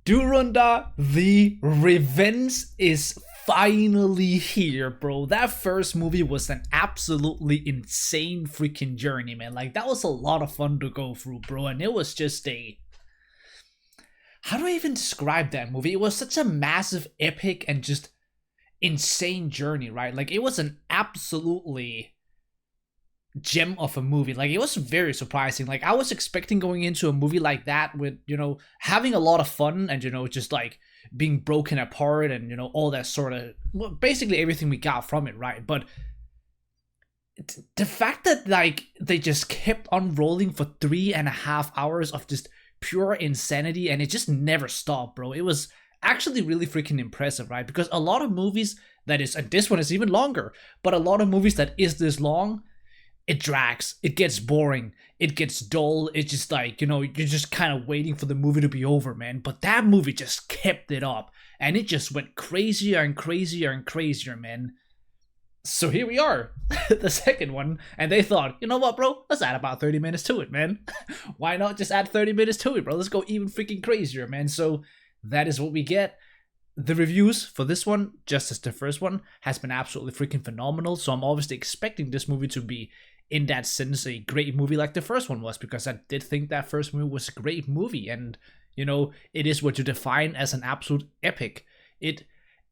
Dhurandhar, the revenge is finally here, bro. That first movie was an absolutely insane freaking journey, man. Like, that was a lot of fun to go through, bro. And it was just a. How do I even describe that movie? It was such a massive, epic, and just insane journey, right? Like, it was an absolutely gem of a movie. Like, it was very surprising. Like, I was expecting going into a movie like that with, having a lot of fun and, just like being broken apart and, all that sort of, well, basically everything we got from it, right? But the fact that, like, they just kept on rolling for 3.5 hours of just pure insanity and it just never stopped, bro. It was actually really freaking impressive, right? Because a lot of movies that is, and this one is even longer, but a lot of movies that is this long, it drags, it gets boring, it gets dull, it's just like, you're just kind of waiting for the movie to be over, man. But that movie just kept it up, and it just went crazier and crazier and crazier, man. So here we are, the second one, and they thought, you know what, bro, let's add about 30 minutes to it, man. Why not just add 30 minutes to it, bro? Let's go even freaking crazier, man. So that is what we get. The reviews for this one, just as the first one, has been absolutely freaking phenomenal. So I'm obviously expecting this movie to be, in that sense, a great movie like the first one was, because I did think that first movie was a great movie. And, it is what you define as an absolute epic. It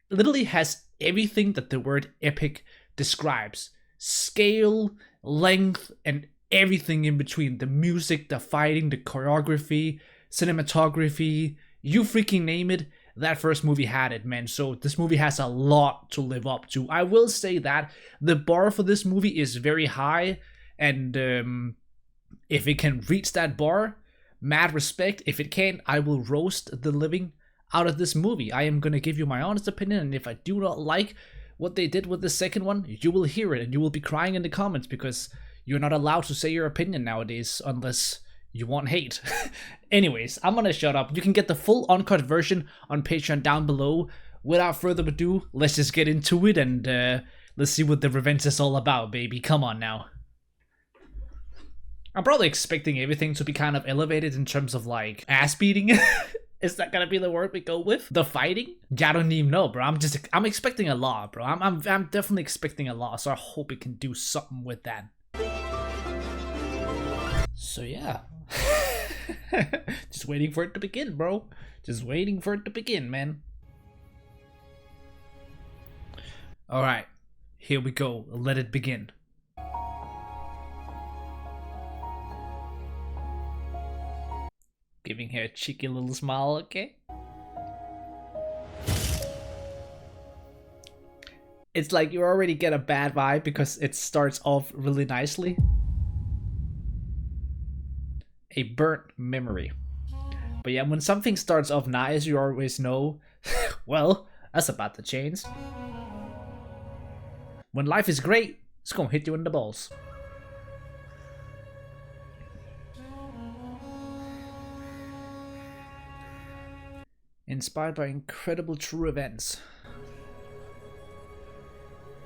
literally has everything that the word epic describes. Scale, length, and everything in between. The music, the fighting, the choreography, cinematography, you freaking name it. That first movie had it, man. So this movie has a lot to live up to. I will say that the bar for this movie is very high, and if it can reach that bar, mad respect. If it can't, I will roast the living out of this movie. I am gonna give you my honest opinion, and if I do not like what they did with the second one, you will hear it, and you will be crying in the comments, because you're not allowed to say your opinion nowadays unless you want hate. Anyways, I'm gonna shut up. You can get the full uncut version on Patreon down below. Without further ado, let's just get into it, and let's see what the revenge is all about, baby. Come on now. I'm probably expecting everything to be kind of elevated in terms of, like, ass beating. Is that gonna be the word we go with? The fighting? I don't even know, bro. I'm expecting a lot, bro. I'm definitely expecting a lot, so I hope it can do something with that. So yeah. Just waiting for it to begin, bro. Just waiting for it to begin, man. Alright, here we go. Let it begin. Giving her a cheeky little smile, okay? It's like you already get a bad vibe because it starts off really nicely. A burnt memory. But yeah, when something starts off nice, you always know, well, that's about to change. When life is great, it's gonna hit you in the balls. Inspired by incredible true events.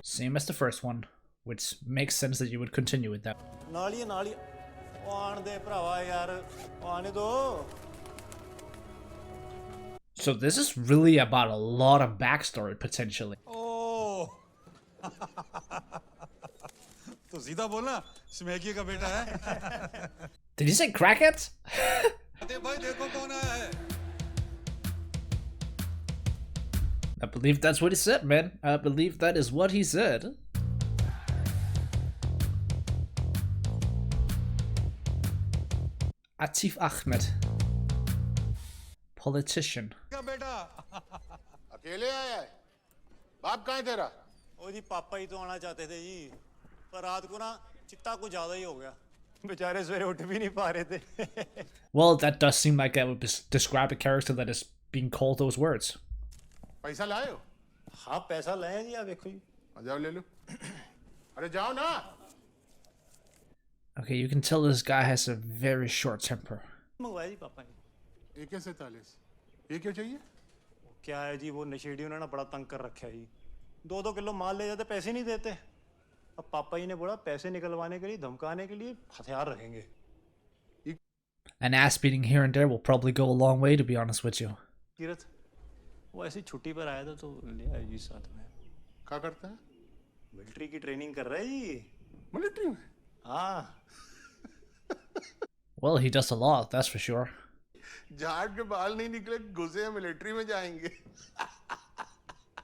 Same as the first one, which makes sense that you would continue with that. So this is really about a lot of backstory, potentially. Oh. Did he say crackheads? I believe that's what he said, man. I believe that is what he said. Atif Ahmed. Politician. अकेले आया है बाप कहाँ है तेरा ओ जी पापा ही तो आना चाहते थे जी पर रात को ना चित्ता कुछ ज्यादा ही हो गया बेचारे सवेरे उठ भी नहीं पा रहे थे. Well, that does seem like that would describe a character that is being called those words. पैसा लाए हो हाँ पैसा लाए जी आप देखो जी जाओ ले लो अरे जाओ ना. Okay, you can tell this guy has a very short temper. मंगवाया जी पापा ने. ये कैसे 40 ये क्यों चाहिए? क्या है जी वो नशेड़ियों ने ना बड़ा तंग कर रखा है जी 2-2 किलो माल ले जाते पैसे नहीं देते. अब पापा जी ने बोला पैसे निकलवाने के लिए धमकाने के लिए हथियार रखेंगे. An ass beating here and there will probably go a long way, to be honest with you. Tirath वो ऐसी छुट्टी पर आया था तो ले आया जी साथ में। क्या करता है? मिलिट्री की ट्रेनिंग कर रहा है ये। मिलिट्री में? हाँ। Well, he does a lot, that's for sure. झाड़ के बाल नहीं निकले घुसे मिलिट्री में जाएंगे।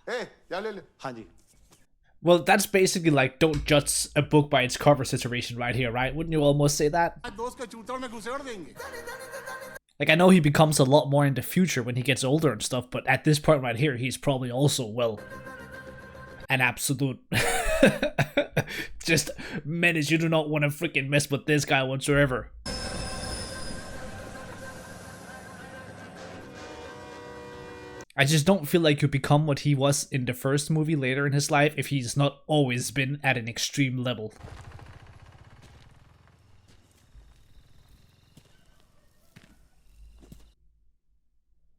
ए, जा ले ले। हाँ जी। Well, that's basically like don't judge a book by its cover situation right here, right? Wouldn't you almost say that? दोस्त के चूतड़ में घुसेड़ देंगे। Like, I know he becomes a lot more in the future when he gets older and stuff, but at this point right here, he's probably also, well, an absolute just menace. You do not want to freaking mess with this guy whatsoever. I just don't feel like you become what he was in the first movie later in his life if he's not always been at an extreme level.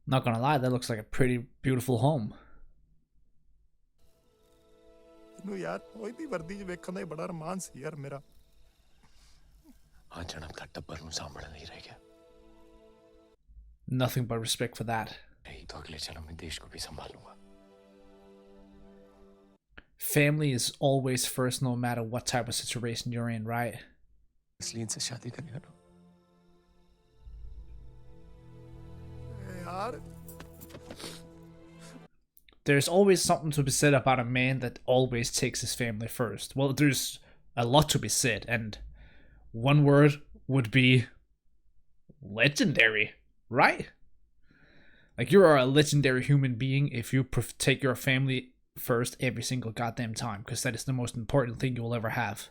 Not gonna lie, that looks like a pretty beautiful home. यार वही भी वर्दी च वेखण दा बड़ा romance सी यार मेरा हाँ जन्म का टब्बर नु सांभण नहीं रह गया। Nothing but respect for that. नहीं तो अगले जन्म में देश को भी संभालूंगा। Family is always first no matter what type of situation you're in, right? इसलिए इनसे शादी करेगा ना। यार There's always something to be said about a man that always takes his family first. Well, there's a lot to be said, and one word would be legendary, right? Like, you are a legendary human being if you take your family first every single goddamn time, because that is the most important thing you will ever have.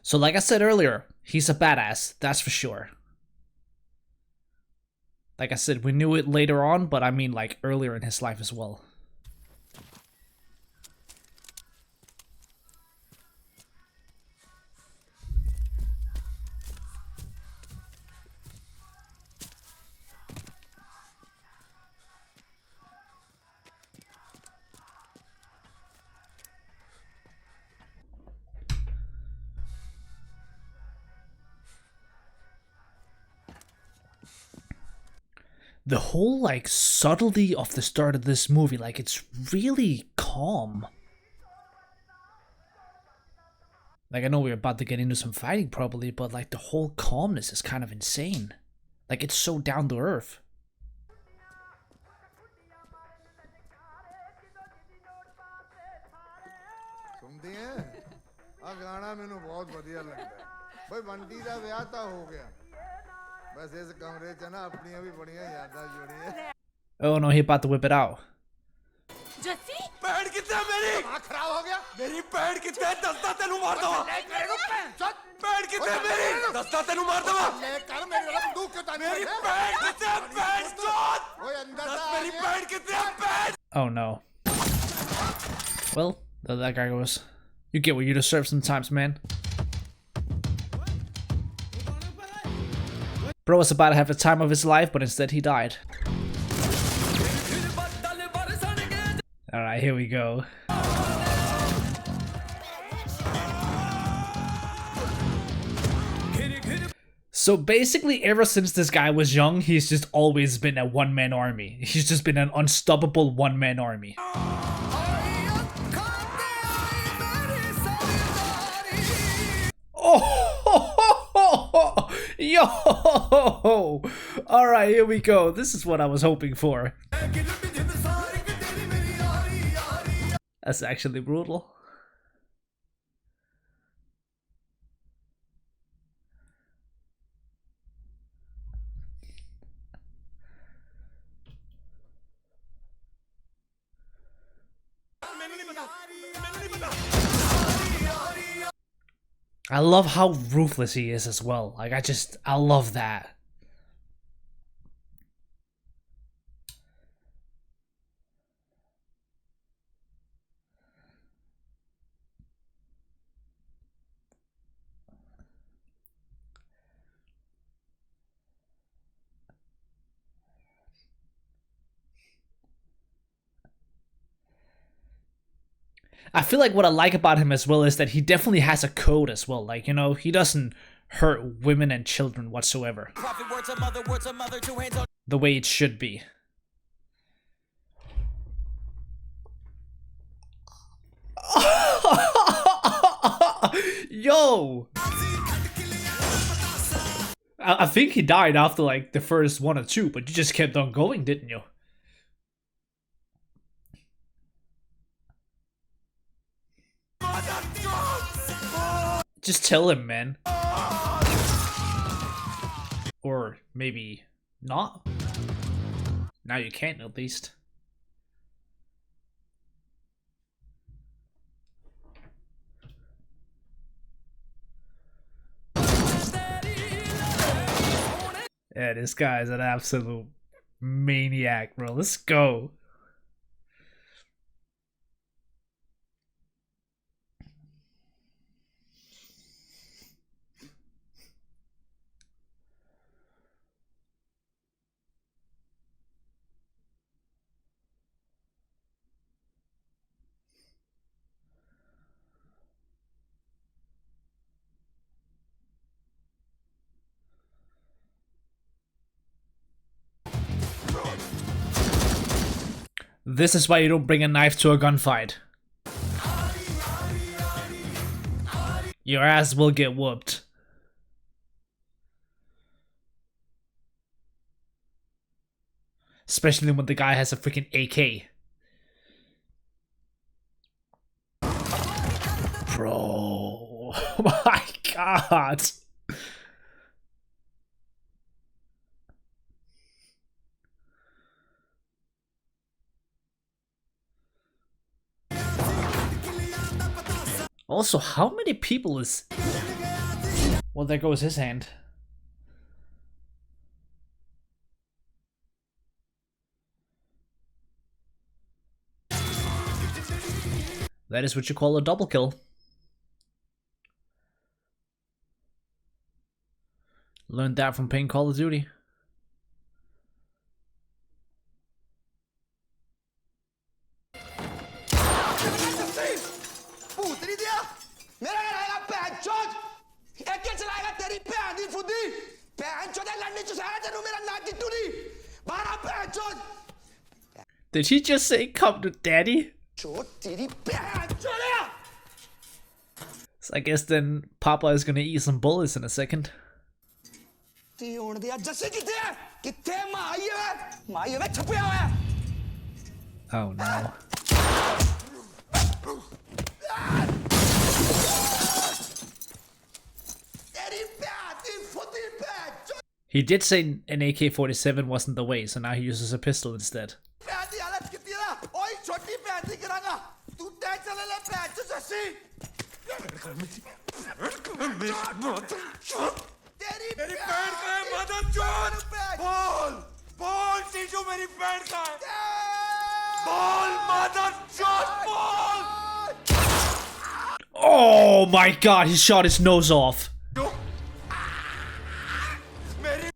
So like I said earlier, he's a badass, that's for sure. Like I said, we knew it later on, but I mean like earlier in his life as well. The whole like subtlety of the start of this movie, like it's really calm. Like I know we're about to get into some fighting probably, but like the whole calmness is kind of insane. Like it's so down to earth. सुनती हैं? आ गाना मैनू बहुत बढ़िया लगता है। भाई बंटी दा ब्याह ता हो गया। बस इस कमरे च ना अपनियां भी बड़ियां यादां जुड़ियां। Oh no, he about to whip it out. Jassi पैर कितने मेरी दिमाग खराब हो गया। मेरी पैर कितने दस्ता तेनू मार दवा पैर कितने मेरी दस्ता तेनू मार दवा ले कर मेरे वाला बंदूक क्यों तानी मेरी पैर कितने पैर चोट ओए अंदर दस सा मेरी पैर कितने पैर Oh no. Well, there that guy goes. You get what you deserve sometimes, man. Bro was about to have the time of his life, but instead he died. Alright, here we go. So basically, ever since this guy was young, he's just always been a one-man army. He's just been an unstoppable one-man army. Oh, yo! Alright, here we go. This is what I was hoping for. That's actually brutal. I love how ruthless he is as well. Like, I love that. I feel like what I like about him as well is that he definitely has a code as well. Like, you know, he doesn't hurt women and children whatsoever. The way it should be. Yo! I think he died after like the first 1 or 2, but you just kept on going, didn't you? Just tell him, man. Or maybe not. Now you can't, at least. Yeah, this guy is an absolute maniac, bro. Let's go. This is why you don't bring a knife to a gunfight. Your ass will get whooped. Especially when the guy has a freaking AK. Bro, oh my god. Also, how many people is... Well, there goes his hand. That is what you call a double kill. Learned that from playing Call of Duty. Did he just say come to daddy? So I guess then Papa is gonna eat some bullets in a second. Oh no. He did say an AK-47 wasn't the way, so now he uses a pistol instead. Oh my god, he shot his nose off.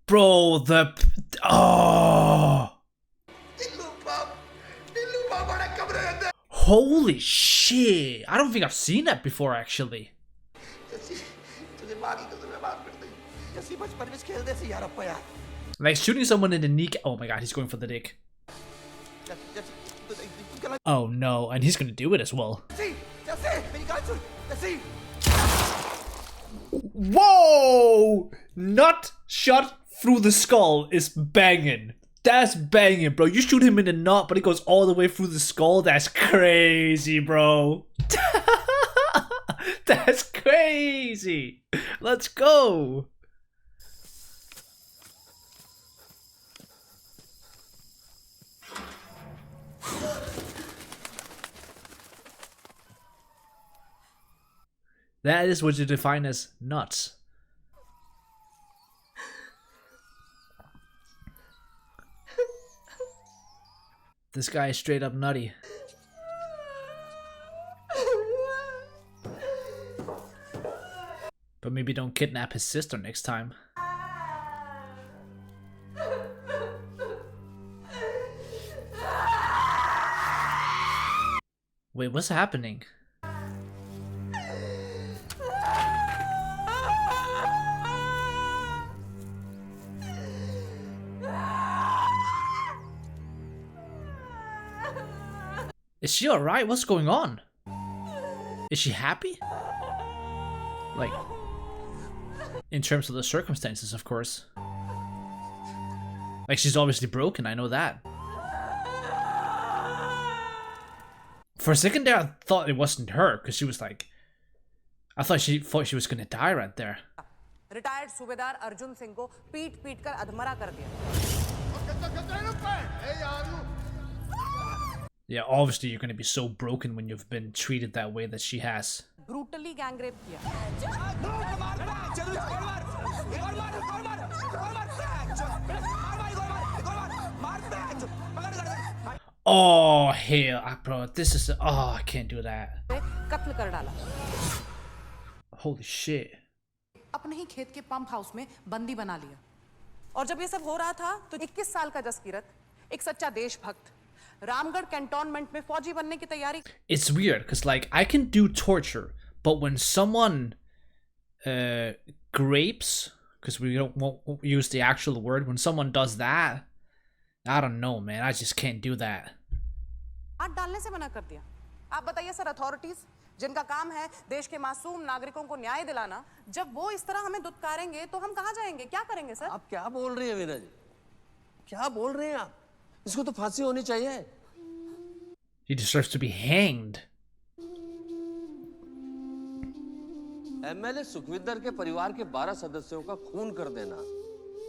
Bro, the... Oh. Holy shit. I don't think I've seen that before, actually. Like shooting someone in the knee... Oh my god, he's going for the dick. Oh no, and he's gonna do it as well. Whoa! Not shot through the skull is banging. That's banging, bro. You shoot him in the nut, but it goes all the way through the skull. That's crazy, bro. That's crazy. Let's go. That is what you define as nuts. This guy is straight up nutty. But maybe don't kidnap his sister next time. Wait, what's happening? Is she alright? What's going on? Is she happy? Like, in terms of the circumstances, of course. Like, she's obviously broken, I know that. For a second there, I thought it wasn't her, because she was like... I thought she was gonna die right there. Retired सूबेदार अर्जुन सिंह को पीट कर अधमरा कर दिया। Yeah, obviously you're gonna be so broken when you've been treated that way that she has. Brutally gang rape किया। Oh hell, bro, this is I can't do that. कत्ल कर डाला। Holy shit. अपने ही खेत के पंप हाउस में बंदी बना लिया। और जब ये सब हो रहा था तो 21 साल का जसकीरत, एक सच्चा देशभक्त, रामगढ़ कैंटोनमेंट में फौजी बनने की तैयारी। It's weird because like I can do torture, but when someone grapes, because we won't use the actual word, when someone does that, I don't know, man. I just can't do that. हाथ डालने से मना कर दिया। आप बताइए sir, authorities जिनका काम है देश के मासूम नागरिकों को न्याय दिलाना, जब वो इस तरह हमें दुत्कारेंगे तो हम कहाँ जाएंगे, क्या करेंगे सर? आप क्या बोल रही हैं वीना जी? क्या बोल रहे हैं आप? इसको तो फांसी होनी चाहिए। He deserves to be hanged. MLA Sukhwinder के परिवार के 12 सदस्यों का खून कर देना,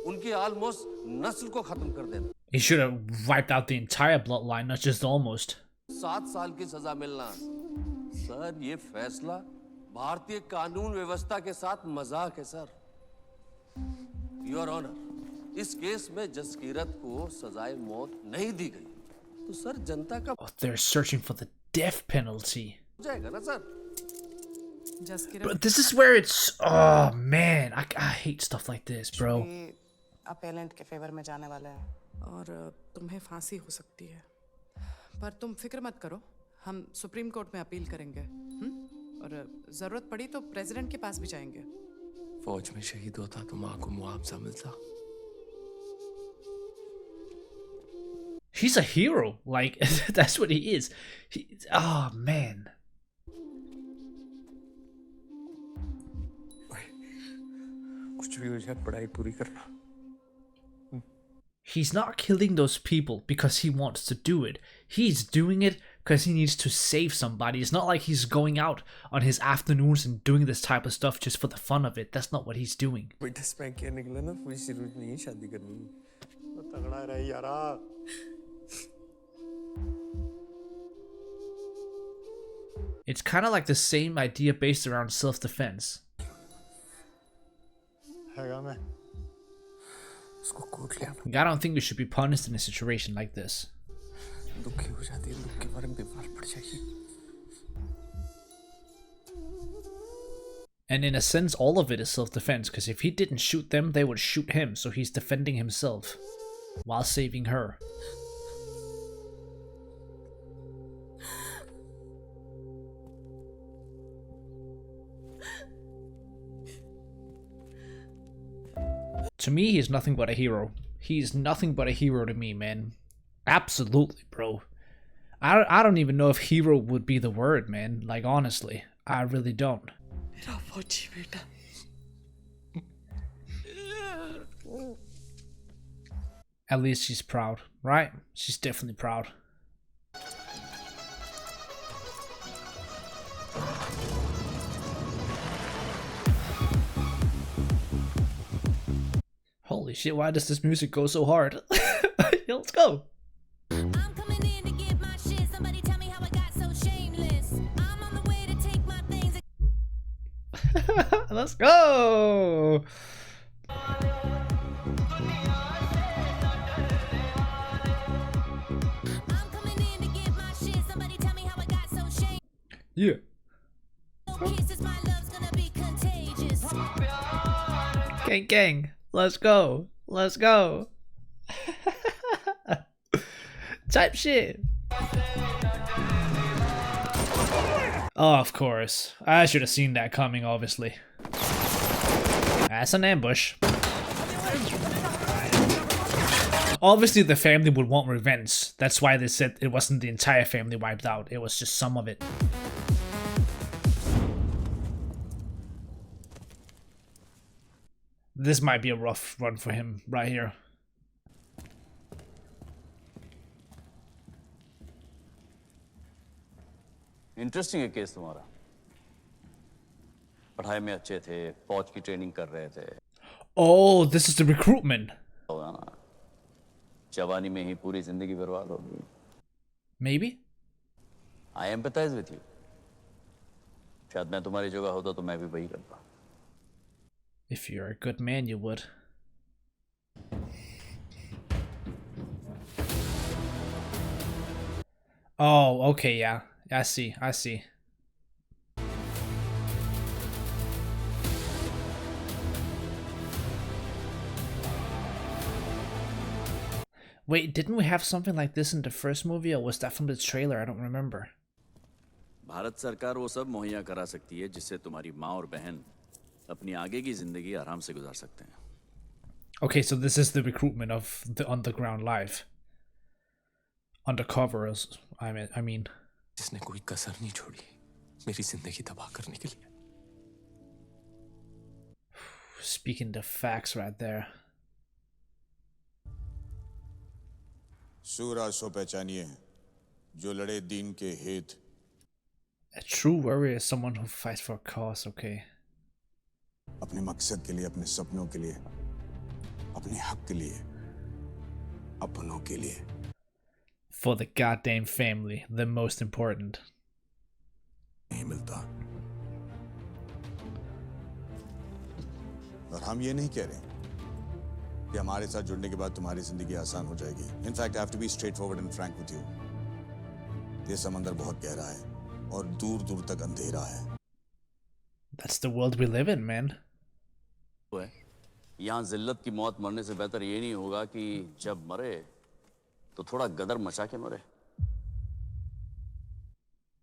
उनकी ऑलमोस्ट नस्ल को खत्म कर देना। He should have wiped out the entire bloodline, not just almost. 7 साल की सजा मिलना। सर, ये फैसला भारतीय कानून व्यवस्था के साथ मजाक है सर। योर ऑनर, इस केस में जसकीरत को सजाए मौत नहीं दी गई, तो सर जनता का Oh, they're searching for the death penalty. हो जाएगा ना sir? But this is where it's oh man, I hate stuff like this, bro. Appellant के फेवर में जाने वाले हैं और तुम्हें फांसी हो सकती है, पर तुम फिक्र मत करो, हम सुप्रीम कोर्ट में अपील करेंगे, और जरूरत पड़ी तो प्रेसिडेंट के पास भी जाएंगे। फौज में शहीद होता तो माँ को मुआवजा मिलता। He's a hero, like that's what he is. Oh man. कुछ भी हो जाए, पढ़ाई पूरी करना। He's not killing those people because he wants to do it. He's doing it because he needs to save somebody. It's not like he's going out on his afternoons and doing this type of stuff just for the fun of it. That's not what he's doing. बेटा spank किया निकला ना, कोई जरूरत नहीं है शादी करनी। तो तगड़ा रहे यारा। It's kind of like the same idea based around self-defense. Like, I don't think you should be punished in a situation like this. And in a sense, all of it is self-defense, because if he didn't shoot them, they would shoot him, so he's defending himself while saving her. To me, he's nothing but a hero. He's nothing but a hero to me, man. Absolutely, bro. I don't even know if hero would be the word, man. Like, honestly, I really don't. At least she's proud, right? She's definitely proud. Holy shit, why does this music go so hard? Yeah, let's go. I'm coming in to get my shit. Somebody tell me how I got so shameless. I'm on the way to take my things. Let's go. I'm coming in to get my shit. Somebody tell me how I got so shameless. Yeah. Kisses, my love's gonna be contagious. Gang, gang. Let's go. Let's go. Type shit. Oh, of course. I should have seen that coming, obviously. That's an ambush. Obviously, the family would want revenge. That's why they said it wasn't the entire family wiped out. It was just some of it. This might be a rough run for him right here. Interesting है case तुम्हारा। पढ़ाई में अच्छे थे, फौज की training कर रहे थे। Oh, this is the recruitment. होगा ना, जवानी में ही पूरी जिंदगी बर्बाद हो गई। Maybe? I empathize with you. शायद मैं तुम्हारी जगह होता तो मैं भी वही करता। If you're a good man, you would. Oh, okay, yeah. I see, I see. Wait, didn't we have something like this in the first movie, or was that from the trailer? I don't remember. Bharat सरकार वो सब मुहैया करा सकती है जिससे तुम्हारी माँ और बहन अपनी आगे की जिंदगी आराम से गुजार सकते हैं। Okay, so this is the recruitment of the underground life. Undercovers, I mean. जिसने कोई कसर नहीं छोड़ी मेरी जिंदगी तबाह करने के लिए। Speaking the facts right there. सूरा सो पहचानिए जो लड़े दीन के हित। A true warrior is someone who fights for a cause, okay. अपने मकसद के लिए, अपने सपनों के लिए, अपने हक के लिए, अपनों के लिए। For the goddamn family, the most important. नहीं मिलता। और हम ये नहीं कह रहे कि हमारे साथ जुड़ने के बाद तुम्हारी जिंदगी आसान हो जाएगी। In fact, I have to be straightforward and frank with you. ये समंदर बहुत गहरा है और दूर दूर तक अंधेरा है। That's the world we live in, man. यहाँ जिल्लत की मौत मरने से बेहतर ये नहीं होगा कि जब मरे तो थोड़ा गदर मचा के मरे।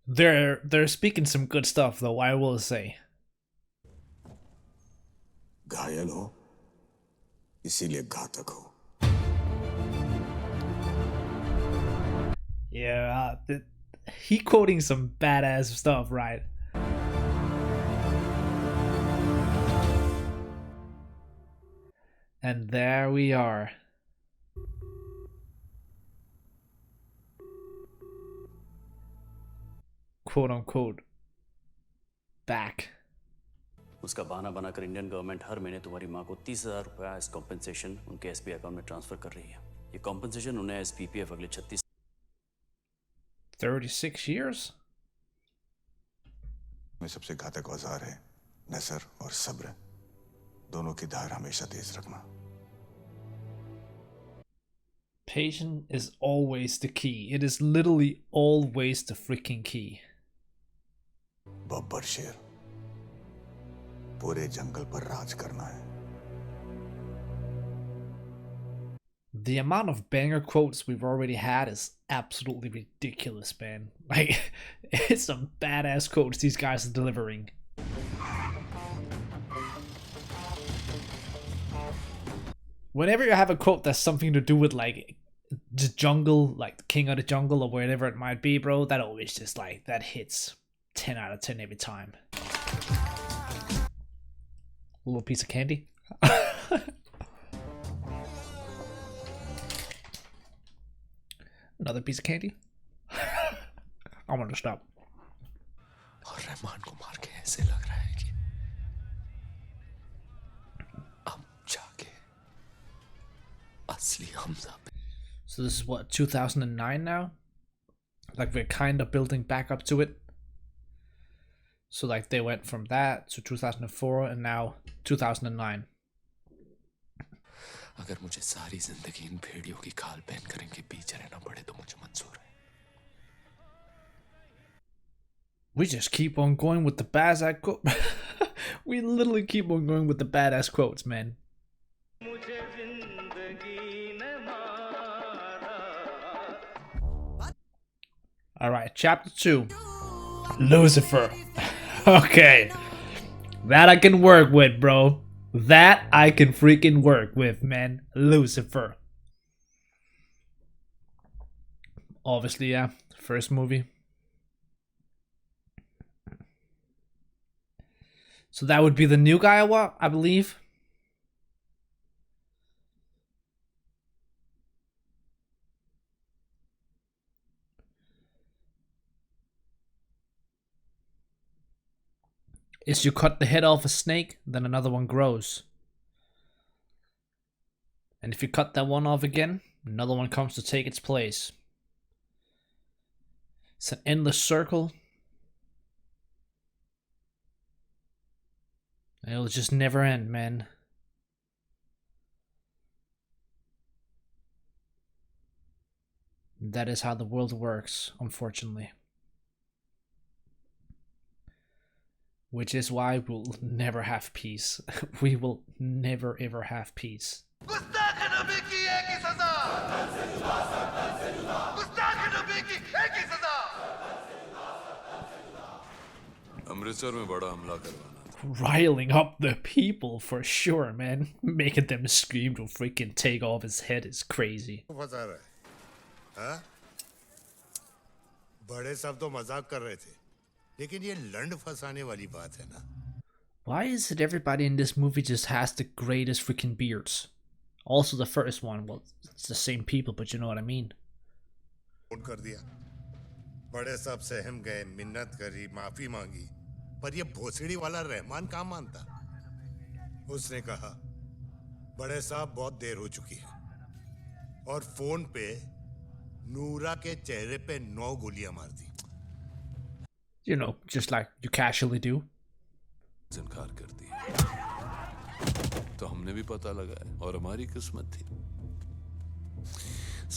They're speaking some good stuff, though, I will say. घायल हो इसीलिए घातक हो। Yeah, he quoting some badass stuff, right? And there we are. Quote unquote back. उसका बहाना बनाकर इंडियन गवर्नमेंट हर महीने तुम्हारी माँ को 30,000 रुपया एज कॉम्पेंसेशन उनके एसबी अकाउंट में ट्रांसफर कर रही है। ये कॉम्पेंसेशन उन्हें एज पीपीएफ अगले 36 years? में सबसे घातक औजार है नजर और सब्र। दोनों की धार हमेशा तेज रखना। Patience is always the key. It is literally always the freaking key. Babbar शेर पूरे जंगल पर राज करना है। The amount of banger quotes we've already had is absolutely ridiculous, man. Like, it's some badass quotes these guys are delivering. Whenever you have a quote that's something to do with, like, the jungle, like the king of the jungle or whatever it might be, bro, that always just, like, that hits 10 out of 10 every time. A little piece of candy. Another piece of candy. I want to stop. और रहमान को मार के ऐसे लग रहा है कि अब जाके असली Hamza. So this is what, 2009 now? Like we're kind of building back up to it. So like they went from that to 2004 and now 2009. अगर मुझे सारी जिंदगी इन भेड़ियों की खाल पहनकर इनके पीछे रहना पड़े तो मुझे मंजूर है। We just keep on going with the badass quote. We literally keep on going with the badass quotes, man. Alright, chapter 2. Lucifer. Okay. That I can work with, bro. That I can freaking work with, man. Lucifer. Obviously, yeah. First movie. So that would be the new guy, I believe. Is you cut the head off a snake, then another one grows. And if you cut that one off again, another one comes to take its place. It's an endless circle. And it'll just never end, man. That is how the world works, unfortunately. Which is why we'll never have peace. We will never ever have peace. Riling up the people for sure, man. Making them scream to freaking take off his head is crazy. हाँ? बड़े सब तो मजाक कर रहे थे, लेकिन ये लंड फंसाने वाली बात है ना. Why is it everybody in this movie just has the greatest freaking beards? Also the first one, well, it's the same people, but you know what I mean. Phone कर दिया. बड़े सब सहम गए, मिन्नत करी, माफी मांगी, पर ये भोसड़ी वाला रहमान कहाँ मानता. उसने कहा, बड़े साहब बहुत देर हो चुकी है, और फोन पे नूरा के चेहरे पे 9 गोलियां मार दी. You know, just like you casually do. इनकार कर दिया. तो हमने भी पता लगाया और हमारी किस्मत थी.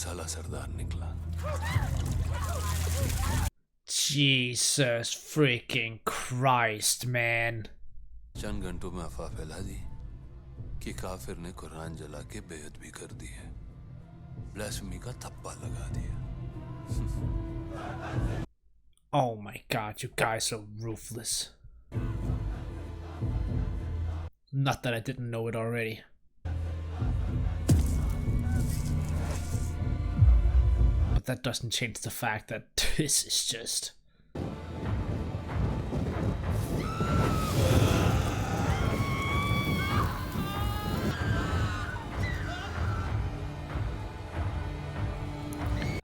साला सरदार निकला. Jesus freaking Christ, man. चंद घंटों में अफवाह फैला दी कि काफिर ने कुरान जला के बेअदबी कर दी है. ब्लास्फेमी का थप्पा लगा दिया. Oh my god, you guys are ruthless. Not that I didn't know it already. But that doesn't change the fact that this is just...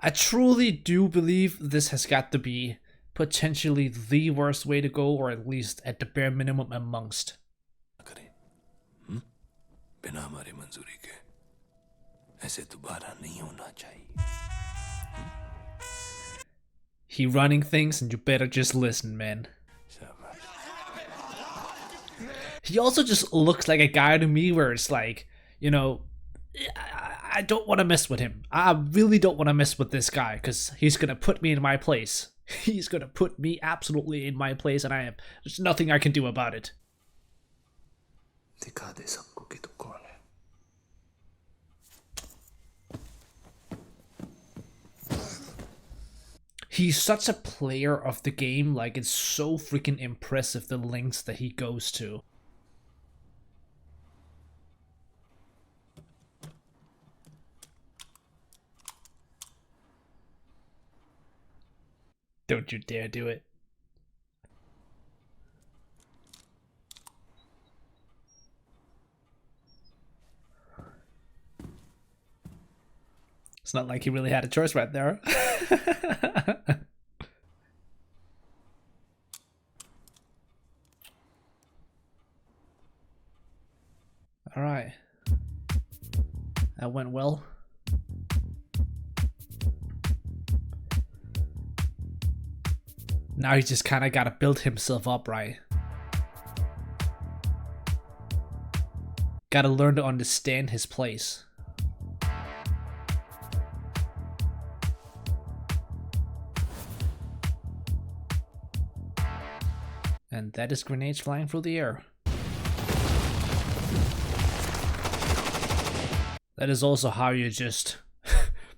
I truly do believe this has got to be potentially the worst way to go, or at least at the bare minimum amongst. बिना हमारी मंजूरी के ऐसे दोबारा नहीं होना चाहिए. He running things, and you better just listen, man. He also just looks like a guy to me where it's like, you know, I don't want to mess with him. I really don't want to mess with this guy, because he's going to put me in my place. He's going to put me absolutely in my place, and there's nothing I can do about it. दिखा दे सबको कि तू कौन है. He's such a player of the game, like it's so freaking impressive the lengths that he goes to. Don't you dare do it. It's not like he really had a choice right there. All right. That went well. Now he's just kind of got to build himself up, right? Got to learn to understand his place. And that is grenades flying through the air. That is also how you just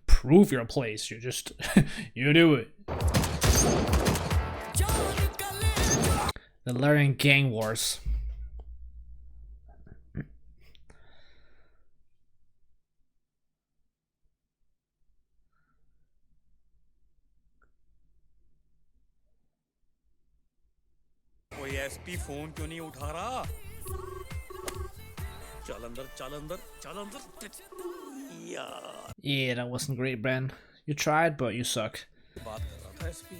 prove your place. You just, you do it. The Larian Gang Wars. SP phone क्यों नहीं उठा रहा? चल अंदर, चल अंदर, चल अंदर. यार. Yeah, that wasn't great, Ben. You tried, but you suck. बात कर रहा था SP.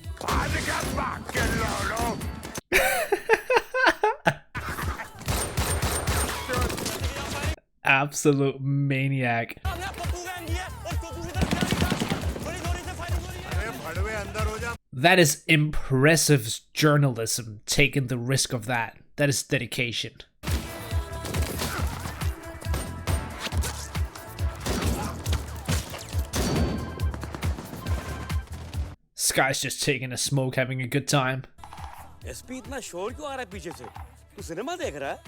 Absolute maniac. That is impressive journalism, taking the risk of that. That is dedication. This guy's just taking a smoke, having a good time. SP इतना शोर क्यों आ रहा है पीछे से? तू सिनेमा देख रहा है?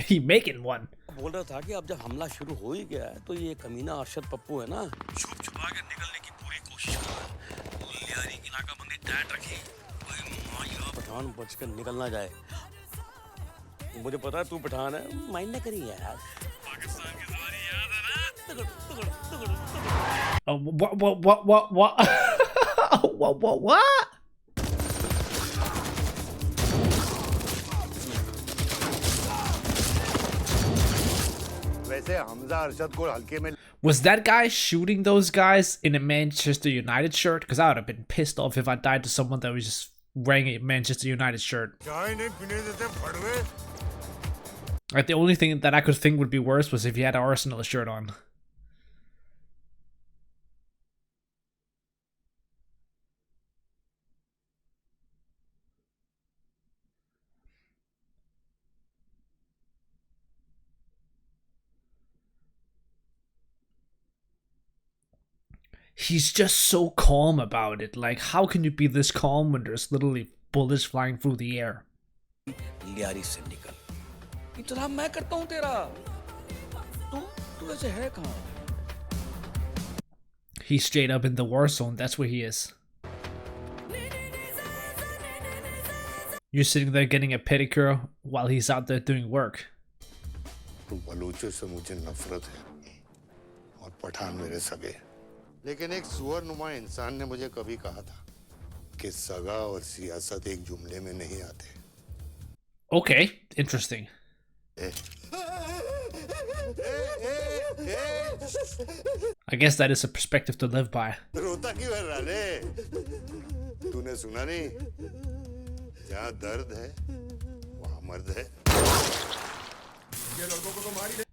He making one. बोल रहा था कि अब जब हमला शुरू हो ही गया है तो ये कमीना अरशद पप्पू है ना, छुप छुपा के निकलने की पूरी कोशिश कर रहा है. तो लियारी की नाकाबंदी टाइट रखी. कोई माया पठान बच कर निकल ना जाए. मुझे पता है तू पठान है, माइंड ना करी यार. पाकिस्तान की सवारी याद है ना? Oh, what? वैसे हमजा अरशद को हल्के में. Was that guy shooting those guys in a Manchester United shirt? Because I would have been pissed off if I died to someone that was just wearing a Manchester United shirt. Like, the only thing that I could think would be worse was if he had an Arsenal shirt on. He's just so calm about it. Like, how can you be this calm when there's literally bullets flying through the air? Lyari से निकल. इतना मैं करता हूँ तेरा. तू ऐसे है कहाँ? He's straight up in the war zone. That's where he is. You're sitting there getting a pedicure while he's out there doing work. बलूचों से मुझे नफरत है और पठान मेरे सगे. लेकिन एक सुअर नुमा इंसान ने मुझे कभी कहा था कि सगा और सियासत एक जुमले में नहीं आते. Okay, interesting. I guess that is a perspective to live by. रोता क्यों है राले? तूने सुना नहीं? जहाँ दर्द है, वहाँ मर्द है.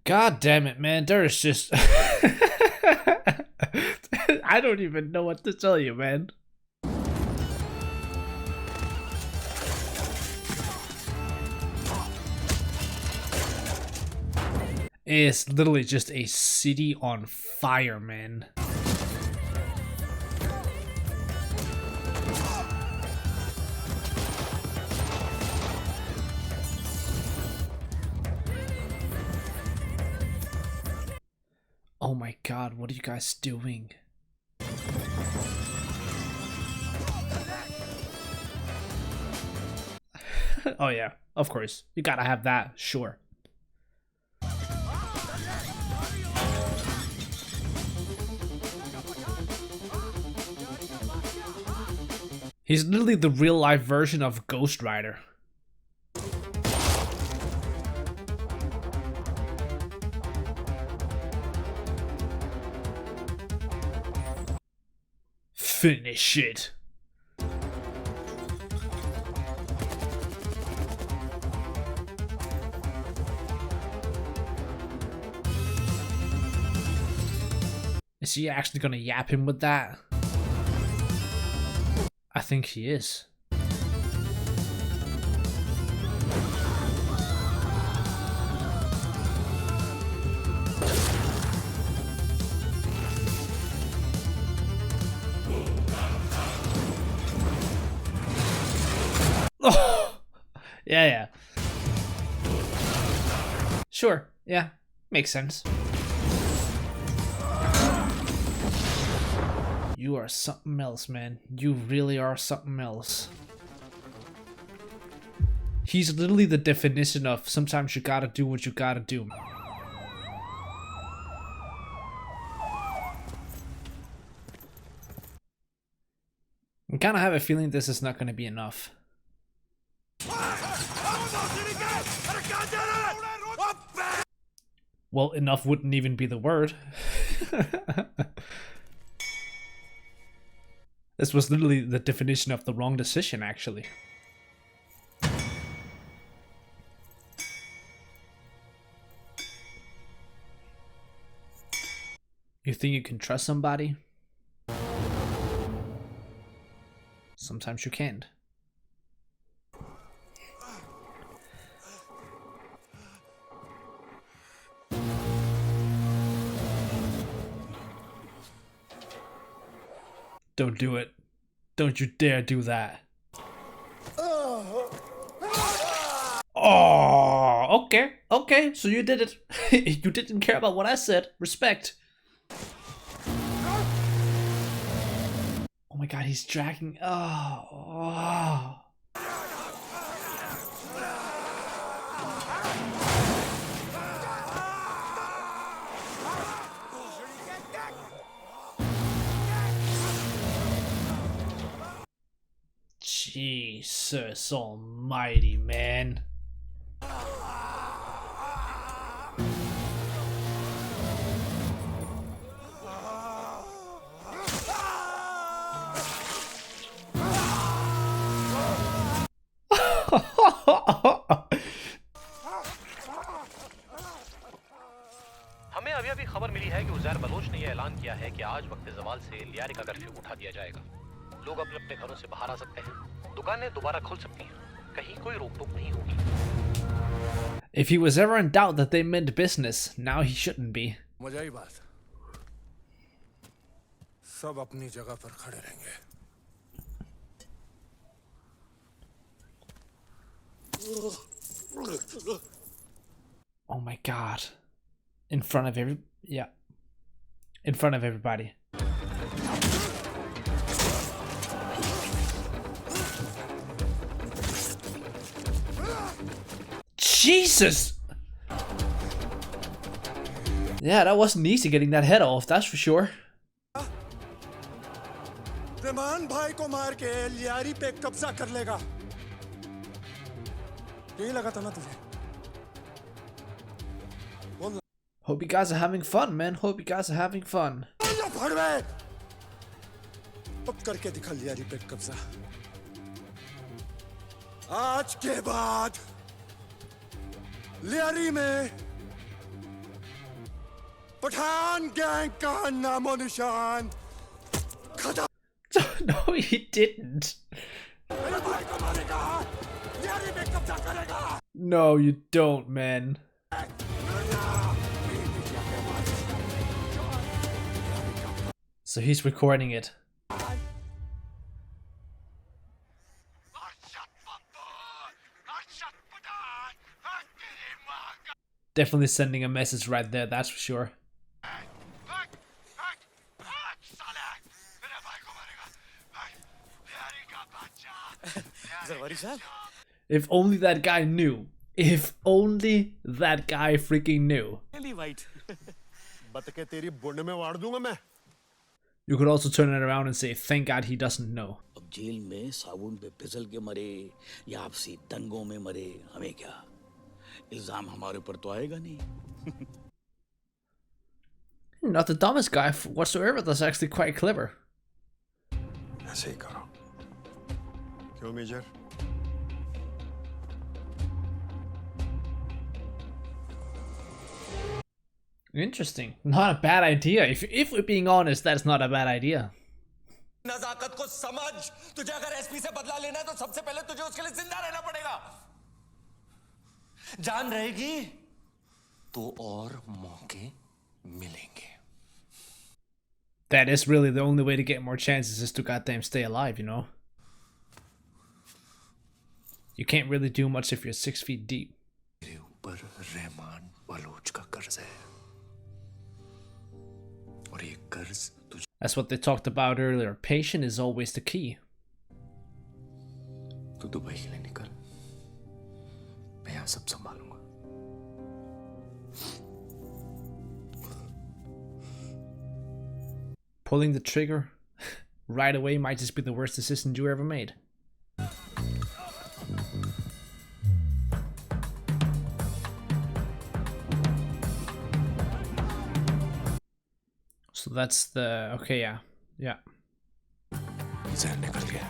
God damn it, man. There is just... I don't even know what to tell you, man. It's literally just a city on fire, man. Oh my god, what are you guys doing? Oh yeah, of course. You gotta have that, sure. He's literally the real life version of Ghost Rider. Finish it. Is he actually gonna yap him with that? I think he is. Oh, yeah. Sure, yeah, makes sense. You are something else, man. You really are something else. He's literally the definition of sometimes you gotta do what you gotta do. I kind of have a feeling this is not going to be enough. Well, enough wouldn't even be the word. This was literally the definition of the wrong decision, actually. You think you can trust somebody? Sometimes you can't. Don't do it. Don't you dare do that. Oh, okay, okay, so you did it. You didn't care about what I said. Respect. Oh my god, he's dragging. Oh. Jesus almighty, man. हमें अभी खबर मिली है कि Uzair Bloch ने यह ऐलान किया है कि आज वक्त ज़वाल से लियारी का कर्फ्यू उठा दिया जाएगा। लोग अपने अपने घरों से बाहर आ सकते हैं, दुकानें दोबारा खुल सकती हैं, कहीं कोई रोक-टोक नहीं होगी। If he was ever in doubt that they meant business, now he shouldn't be. मजाई बात, सब अपनी जगह पर खड़े रहेंगे। Oh my god. In front of in front of everybody. Jesus! Yeah, that wasn't easy getting that head off, that's for sure. Rahman भाई को मार के लियारी पे कब्जा कर लेगा, यही लगा था ना तुझे? Hope you guys are having fun, man. Hope you guys are having fun. अब करके दिखा लियारी पे कब्जा। आज के बाद लियारी में पठान गैंग का नामो निशान खत्म। No, he didn't. मेरे भाई को मारेगा, लियारी में कब्जा करेगा। No, you don't, man. So he's recording it. Definitely sending a message right there, that's for sure. If only that guy knew. If only that guy freaking knew. You could also turn it around and say, thank God he doesn't know. अब jail में साबुन पे फिसल के मरे या आपसी दंगों में मरे, हमें क्या? इल्जाम हमारे ऊपर तो आएगा नहीं। Not the dumbest guy whatsoever. That's actually quite clever. ऐसे ही करो। क्यों major? Interesting. Not a bad idea. If we're being honest, that's not a bad idea. नजाकत को समझ, तुझे अगर एसपी से बदला लेना है तो सबसे पहले तुझे उसके लिए जिंदा रहना पड़ेगा। जान रहेगी तो और मौके मिलेंगे। That is really the only way to get more chances is to goddamn stay alive, you know? You can't really do much if you're 6 feet deep. मेरे ऊपर रहमान बलोच का कर्ज है। और ये कर्ज तुझे That's what they talked about earlier. Patience is always the key. तू दुबई के लिए निकल, मैं यहाँ सब संभालूंगा। Pulling the trigger right away might just be the worst decision you ever made. So that's the okay, yeah. Yeah. जहर निकल गया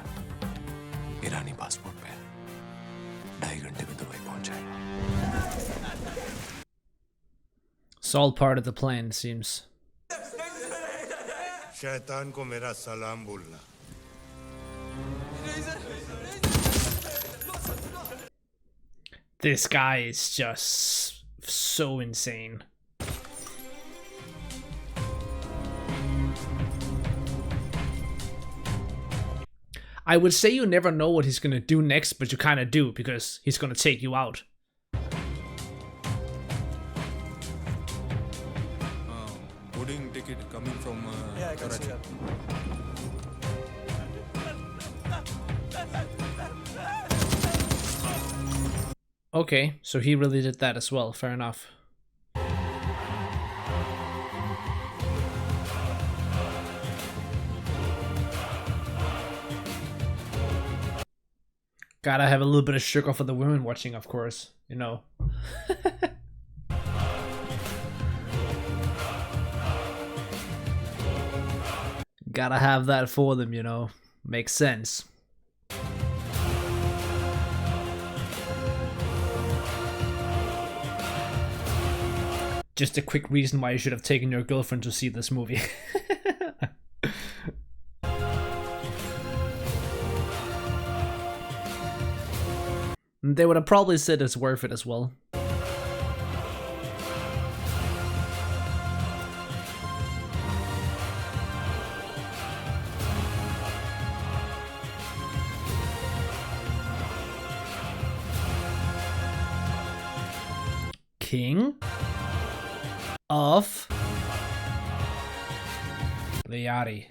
ईरानी पासपोर्ट पे 2.5 घंटे में दुबई पहुंच जाएगा It's all part of the plan, it seems. शैतान को मेरा सलाम बोलना. This guy is just so insane. I would say you never know what he's gonna do next, but you kind of do, because he's gonna take you out. Boarding ticket coming from Yeah, I can see that. Okay, so he really did that as well, fair enough. Gotta have a little bit of sugar for the women watching, of course, you know. Gotta have that for them, you know. Makes sense. Just a quick reason why you should have taken your girlfriend to see this movie. They would have probably said it's worth it as well. King of Liari.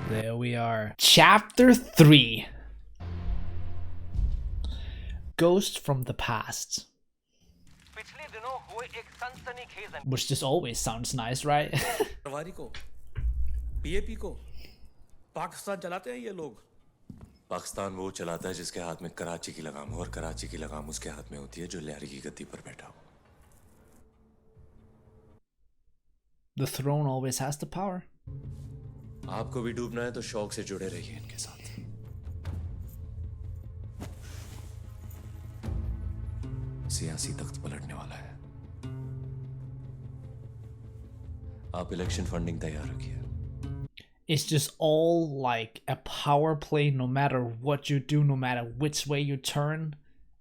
There we are. Chapter 3. Ghost from the past. Which just always sounds nice, right? PAP को पाकिस्तान चलाते हैं ये लोग. पाकिस्तान वो चलाता है जिसके हाथ में कराची की लगाम हो और कराची की लगाम उसके हाथ में होती है जो लियारी की गद्दी पर बैठा हो. The throne always has the power. आपको भी डूबना है तो शौक से जुड़े रहिए इनके साथ. सियासी तख्त पलटने वाला है. आप इलेक्शन फंडिंग तैयार रखिए. It's just all like a power play, no matter what you do, no matter which way you turn.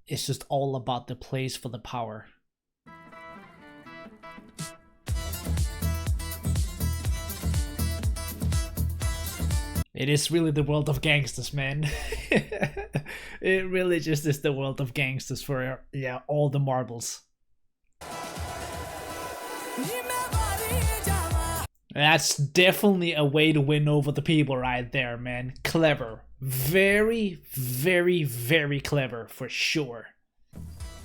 It's just all about the plays for the power. It is really the world of gangsters, man. It really just is the world of gangsters for, yeah, all the marbles. That's definitely a way to win over the people right there, man. Clever. Very, very, very clever, for sure.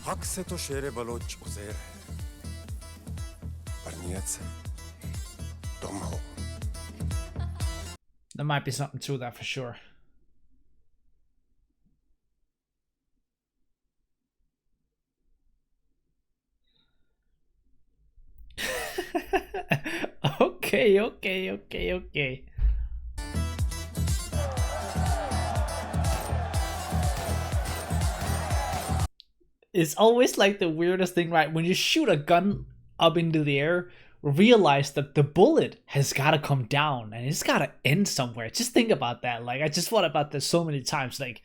हक से तो शेर Bloch Uzair है, पर नियत से तुम हो. There might be something to that for sure. Okay. It's always like the weirdest thing, right? When you shoot a gun up into the air, realize that the bullet has got to come down and it's got to end somewhere. Just think about that. Like, I just thought about this so many times. Like,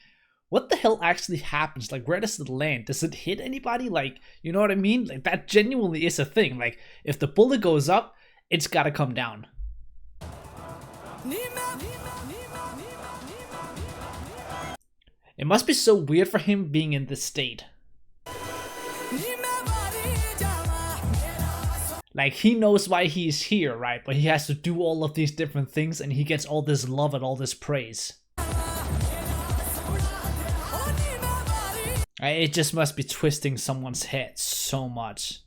what the hell actually happens? Like, where does it land? Does it hit anybody? Like, you know what I mean? Like, that genuinely is a thing. Like, if the bullet goes up, it's got to come down. It must be so weird for him being in this state. Like, he knows why he's here, right? But he has to do all of these different things and he gets all this love and all this praise. It just must be twisting someone's head so much.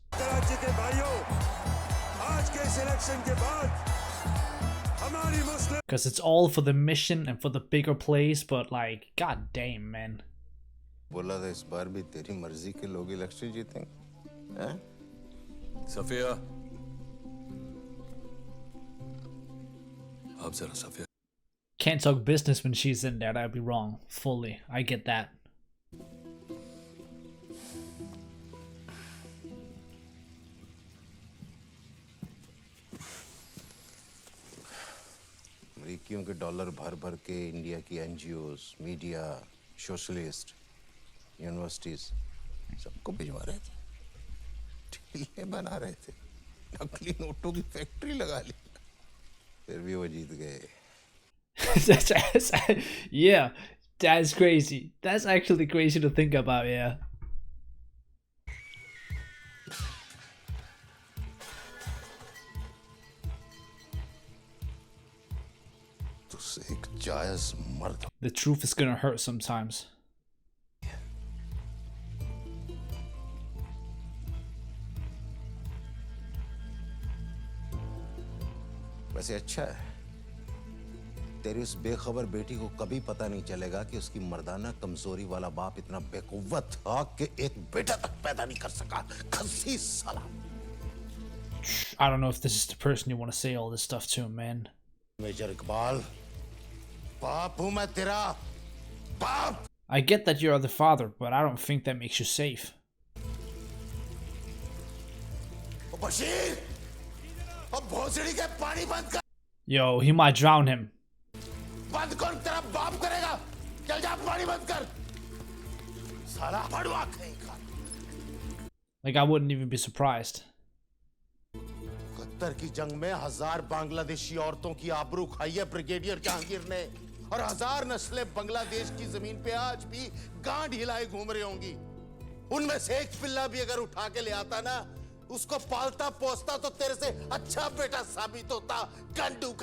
Because it's all for the mission and for the bigger plays, but like, god damn, man. बोला था इस बार भी तेरी मर्जी के लोग election जीतेंगे, हैं? सफिया, आप जरा सफेद Can't talk business when she's in there. That'd be wrong. Fully. I get that. अमेरिकियों के डॉलर भर भर के इंडिया की एनजीओज, मीडिया, सोशलिस्ट, यूनिवर्सिटीज सबको भिजवा रहे थे, ढीले बना रहे थे, नकली नोटों की फैक्ट्री लगा ली, फिर भी वो जीत गए. Yeah, that's crazy. That's actually crazy to think about, yeah. The truth is gonna hurt sometimes. वैसे अच्छा है, तेरी उस बेखबर बेटी को कभी पता नहीं चलेगा कि उसकी मर्दाना कमजोरी वाला बाप इतना बेकुव्वत था कि एक बेटा तक पैदा नहीं कर सका. खस्सी साला. I don't know if this is the person you want to say all this stuff to, man. Major Iqbal, बाप हूं मैं तेरा, बाप. I get that you're the father, but I don't think that makes you safe. Bashir, अब भोसड़ी के पानी बंद कर. Yo, he might drown him. बंद कौन तेरा बाप करेगा? चल जा पानी बंद कर. साला पड़वा कहीं का. Like, I wouldn't even be surprised. कत्तर की जंग में 1000 बांग्लादेशी औरतों की आबरू खाई है ब्रिगेडियर जहांगीर ने, और 1000 नस्लें बांग्लादेश की जमीन पे आज भी गांड हिलाए घूम रही होंगी. उनमें से एक पिल्ला भी अगर उठा के ले आता ना, उसको पालता पोसता तो तेरे से अच्छा बेटा साबित होता. गंडू.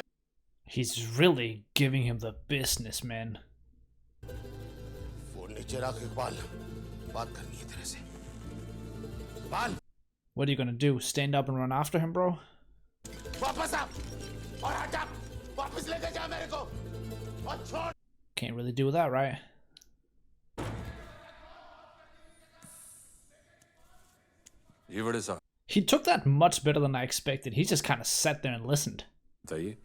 He's really giving him the business, man. Phone नीचे रख इकबाल, बात करनी है तेरे से. Iqbal. What are you gonna do? Stand up and run after him, bro? वापस आ और हटा. वापस लेके जा मेरे को और छोड़. Can't really do that, right? ये बड़े साहब. He took that much better than I expected. He just kind of sat there and listened. बताइए.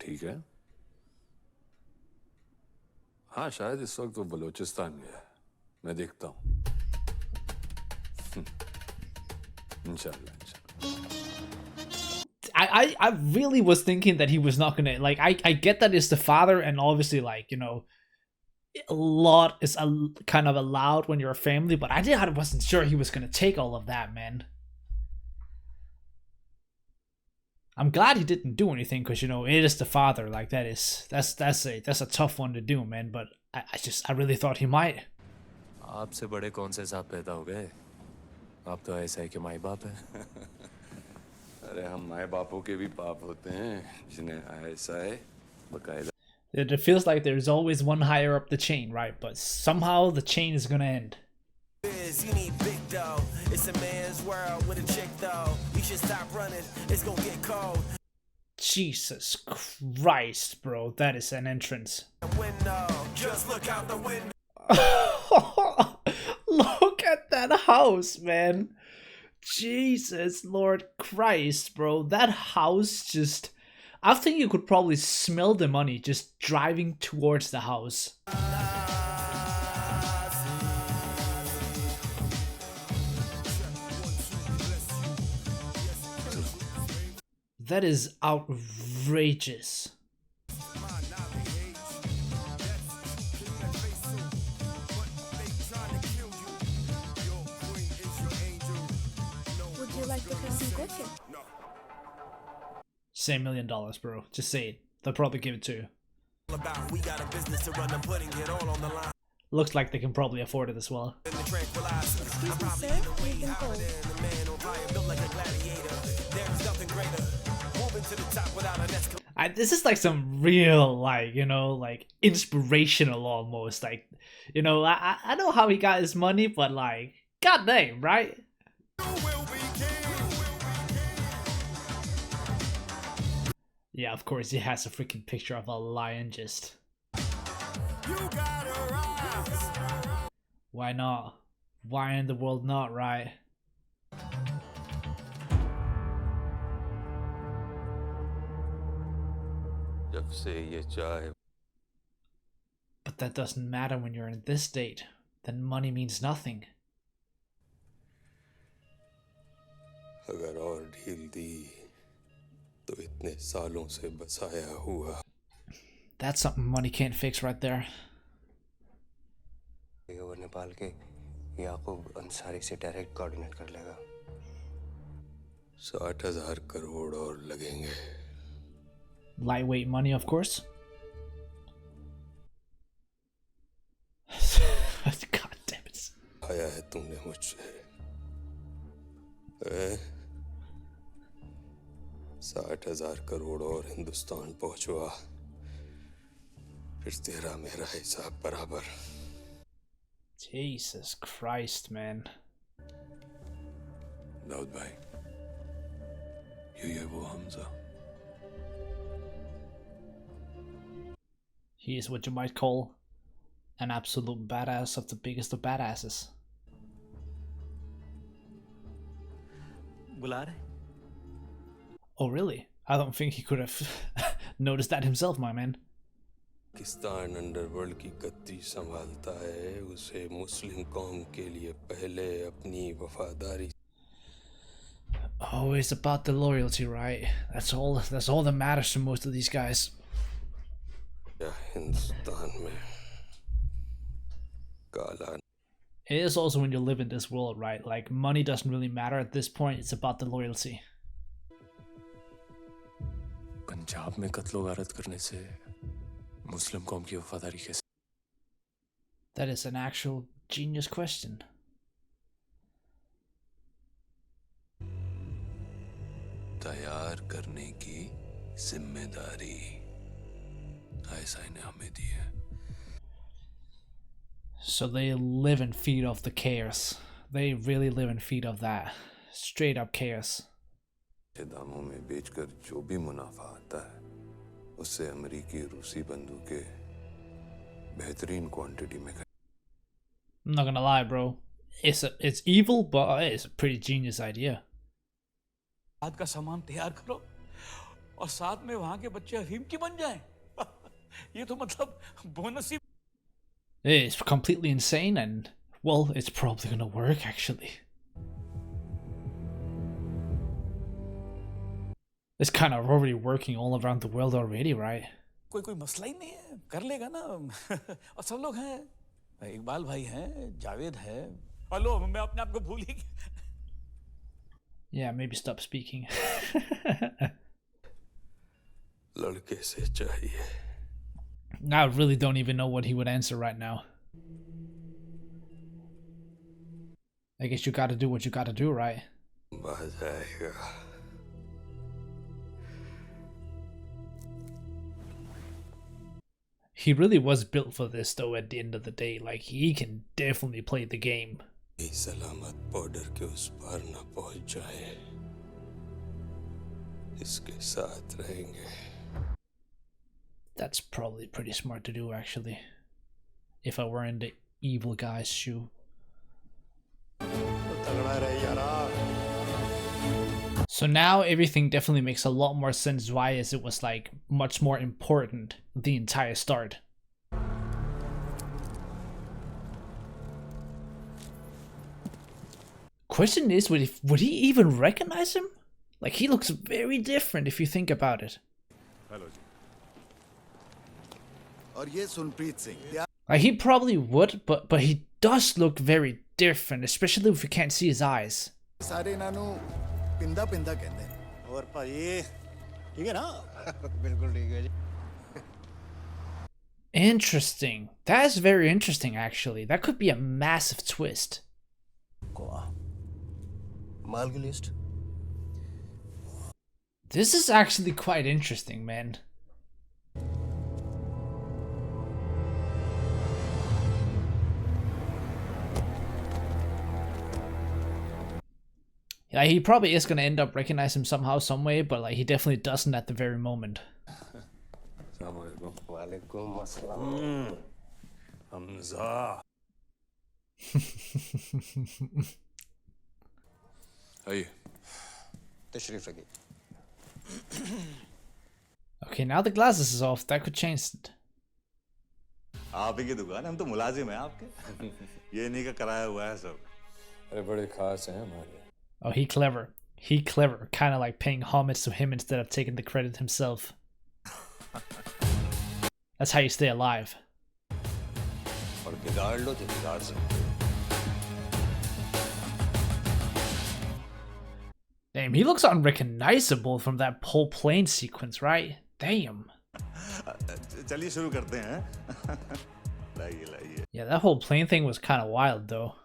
ठीक है. हाँ, शायद इस वक्त वो बलूचिस्तान गया. मैं देखता हूँ. इंशाल्लाह. I really was thinking that he was not gonna, like, I get that it's the father, and obviously, like, you know, a lot is kind of allowed when you're a family, but I wasn't sure he was gonna take all of that, man. I'm glad he didn't do anything, because, you know, it is the father. Like, that's a tough one to do, man. But I really thought he might. आपसे बड़े कौन से साहब पैदा हो गए? आप तो ऐसा है कि माई बाप है. अरे हम माए बापों के भी पाप होते हैं, जिन्हें ऐसा है बकायदा. It feels like there's always one higher up the chain, right? But somehow the chain is gonna end. You need big dough. It's a man's world with a chick though. You should stop running. It's gonna get cold. Jesus Christ, bro, that is an entrance. Window. Just look out the window. Look at that house, man. Jesus Lord Christ, bro. That house just, I think you could probably smell the money just driving towards the house. That is outrageous. Would you like to have some coffee? Say $1 million, bro. Just say it. They'll probably give it to you. We got a business to run. I'm putting it all on the line. Looks like they can probably afford it as well. Excuse me, sir. We've been called. This is like some real, like, you know, like inspirational almost. Like, you know, I know how he got his money, but like, goddamn, right? Yeah, of course, he has a freaking picture of a lion just. Why not? Why in the world not, right? जब से ये चाय But that doesn't matter when you're in this state. Then money means nothing. अगर और ढील दी तो इतने सालों से बसाया हुआ That's something money can't fix right there. वो नेपाल के याकूब अंसारी से डायरेक्ट कोऑर्डिनेट कर लेगा 60,000 करोड़ और लगेंगे Lightweight money, of course. God damn it. आया है तुमने मुझसे 60,000 करोड़ और हिंदुस्तान पहुंचवा फिर तेरा मेरा हिसाब बराबर Jesus Christ, man. दाऊद भाई ये वो Hamza He is what you might call an absolute badass of the biggest of badasses. बुला रहे? Oh really? I don't think he could have noticed that himself, my man. Pakistan underworld की गद्दी संभालता है उसे मुस्लिम कौम के लिए पहले अपनी वफादारी Oh, it's about the loyalty, right? That's all that matters to most of these guys. या हिंदुस्तान में काला It is also when you live in this world, right? Like, money doesn't really matter at this point, it's about the loyalty. Punjab में कत्लो गारत करने से मुस्लिम कौम की वफादारी कैसे That is an actual genius question. तैयार करने की जिम्मेदारी ऐसा ने हमें दी है So they live and feed off the chaos. They really live and feed off that. Straight up chaos. दामों में बेचकर जो भी मुनाफा आता है उससे अमेरिकी रूसी बंदूकें बेहतरीन क्वांटिटी में I'm not gonna lie, bro. It's evil, but it's a pretty genius idea. आज का सामान तैयार करो और साथ में वहां के बच्चे अफीम की बन जाएं। ये तो मतलब bonus he It's completely insane, and well, it's probably gonna work actually. It's kind of already working all around the world already, right? कोई मसला ही नहीं है, कर लेगा ना। और सब लोग हैं, इकबाल भाई हैं, जावेद है। हेलो, मैं अपने आप को भूल ही गया। Yeah, maybe stop speaking. लड़के से चाहिए I really don't even know what he would answer right now. I guess you gotta do what you gotta do, right? बाज आएगा He really was built for this though at the end of the day. Like, he can definitely play the game. सलामत border के उस पार न पहुंच जाए इसके साथ रहेंगे That's probably pretty smart to do actually. If I were in the evil guy's shoe. So now everything definitely makes a lot more sense why as it was like much more important the entire start. Question is, would he even recognize him? Like, he looks very different if you think about it. Like, he probably would, but he does look very different, especially if you can't see his eyes. Interesting. That's very interesting, actually. That could be a massive twist. This is actually quite interesting, man. Yeah, he probably is gonna end up recognizing him somehow, some way, but like he definitely doesn't at the very moment. आइए तशरीफ रखिए Okay, now the glasses is off. That could change it. आप ही की दुकान है, हम तो मुलाजिम हैं आपके। ये नहीं का कराया हुआ है सब। अरे बड़े खास हैं हमारे। Oh, he clever. He clever. Kind of like paying homage to him instead of taking the credit himself. That's how you stay alive. और बिगाड़ लो तो बिगाड़ सकते हो। Damn, he looks unrecognizable from that whole plane sequence, right? Damn. चलिए शुरू करते हैं। लाइए लाइए। Yeah, that whole plane thing was kind of wild, though.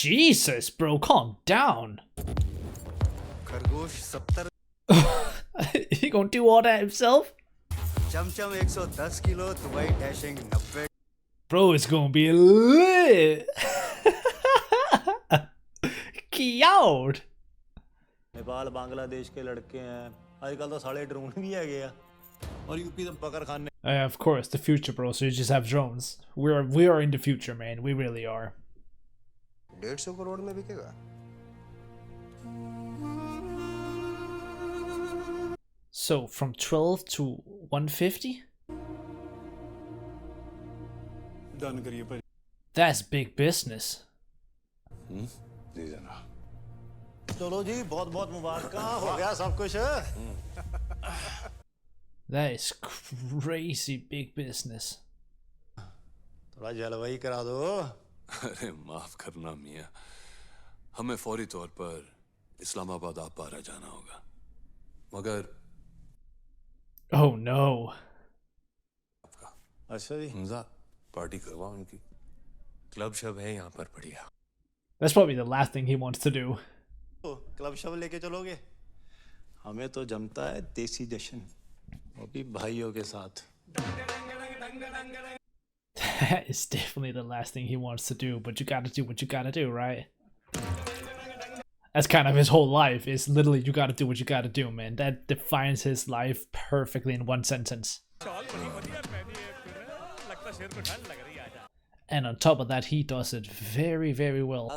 Jesus, bro, calm down. खरगोश 70 He gonna do all that himself? Chamcham 110 kilo Dubai dashing 90 Bro, it's gonna be lit. Cute. Nepal Bangladesh के लड़के हैं आजकल तो साले ड्रोन भी आ गया और यूपी तो पकड़ खाने Of course, the future, bro. So you just have drones. We are in the future, man. We really are. 150 crore में बिकेगा। So from 12 to 150? डन करिए पर। That's big business. जी जनाब। चलो जी बहुत बहुत मुबारक हो गया सब कुछ। That is crazy big business. थोड़ा जलवाई करा दो। अरे माफ करना मियाँ, हमें फौरी तौर पर इस्लामाबाद आप पारा जाना होगा, मगर Oh no. अच्छा जी। हमजा पार्टी करवाओ उनकी, क्लब शब है यहाँ पर बढ़िया। That's probably the last thing he wants to do. Club शब लेके चलोगे? हमें तो जमता है देसी जश्न, वो भी भाइयों के साथ। That is definitely the last thing he wants to do, but you gotta do what you gotta do, right? That's kind of his whole life, is literally you gotta do what you gotta do, man. That defines his life perfectly in one sentence. And on top of that, he does it very, very well.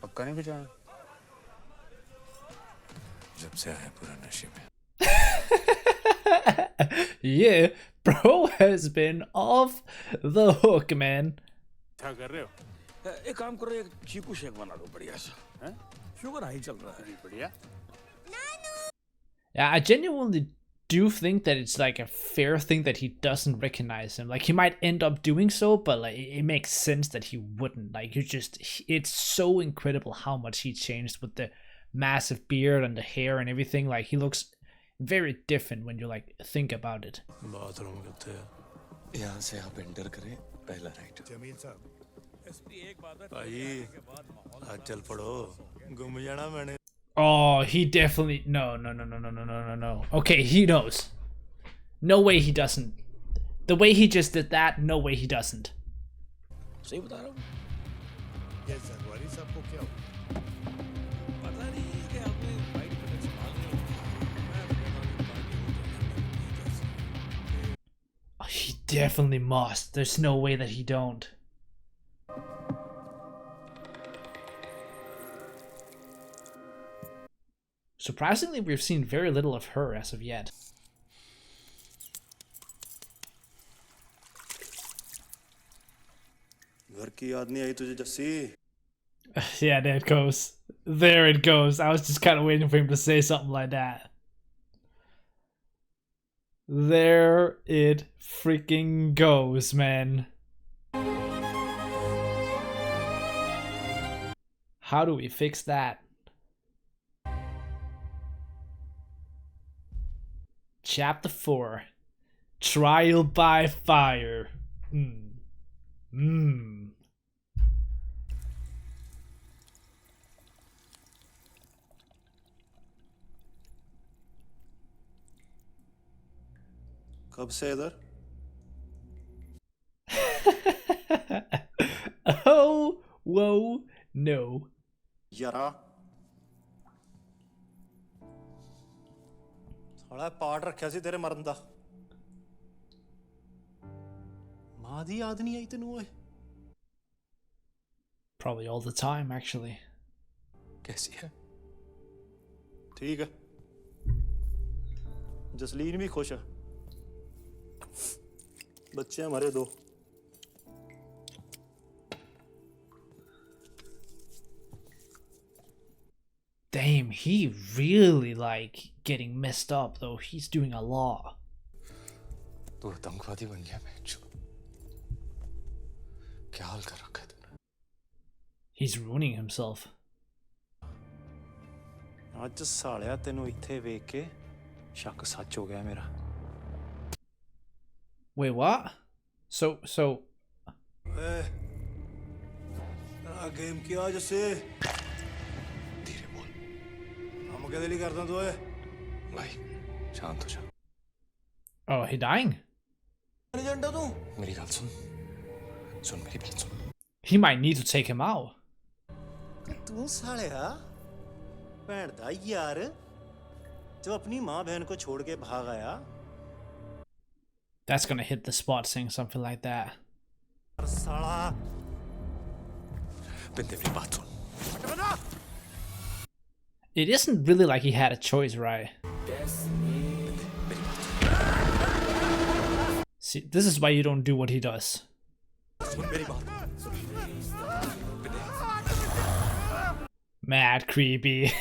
पक्का नहीं बचा। जब से आया पूरा नशे में। Yeah, bro has been off the hook, man. क्या कर रहे हो? एक काम करो, एक चीकू शेक बना दो बढ़िया सा, हैं? शुगर हाई चल रहा है। बढ़िया। Yeah, I genuinely do think that it's like a fair thing that he doesn't recognize him. Like, he might end up doing so, but like it makes sense that he wouldn't. Like, it's so incredible how much he changed with the massive beard and the hair and everything. Like, he looks very different when you like think about it. Bathroom करते हैं, यहाँ से आप enter करें, पहला right. Jameel साहब। भाई, आज चल पड़ो, घूम जाना मैंने। Oh, he definitely no. Okay, he knows. No way he doesn't. The way he just did that, no way he doesn't. सही बता रहा हूँ। ये जरवारी साहब को क्या हुआ? पता नहीं कि आपने वाइट बटन संभाल लिया। He definitely must. There's no way that he don't. Surprisingly, we've seen very little of her as of yet. घर की याद नहीं आई तुझे Jassi? Yeah, there it goes. There it goes. I was just kind of waiting for him to say something like that. There it freaking goes, man. How do we fix that? Chapter 4. Trial by Fire. कब से इधर? Oh, whoa, no. यारा थोड़ा part रखा सी तेरे मरन दा मां दी याद नहीं आई तेनू ओए Probably all the time, actually. कैसी है? ठीक है। जसलीन भी खुश है। बच्चे हमारे 2। Damn, he really like getting messed up though. He's doing a lot. तू आतंकवादी बन गया बेंचो। क्या हाल कर रखा है तूने? He's ruining himself. आज सालिया तेनू इत्थे वेख के शक सच हो गया मेरा। Wait, what? So गेम किया जैसे धीरे बोल। हम क्या दिली करता तू है? भाई शांत हो जा। Oh, he dying? एजेंडा तू? मेरी बात सुन। सुन मेरी बात सुन। He might need to take him out. तू सालिया भैन दा यार जो अपनी माँ बहन को छोड़ के भाग आया। That's gonna hit the spot saying something like that. साला बिंदे मेरी बात सुन। It isn't really like he had a choice, right? See, this is why you don't do what he does. Mad creepy.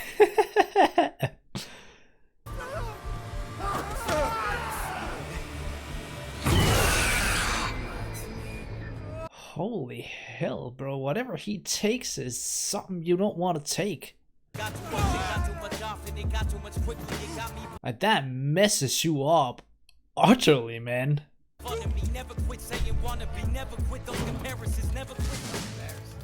Holy hell, bro. Whatever he takes is something you don't want to take. Like, that messes you up utterly, man. Never quit saying wanna be, never quit those comparisons, never quit.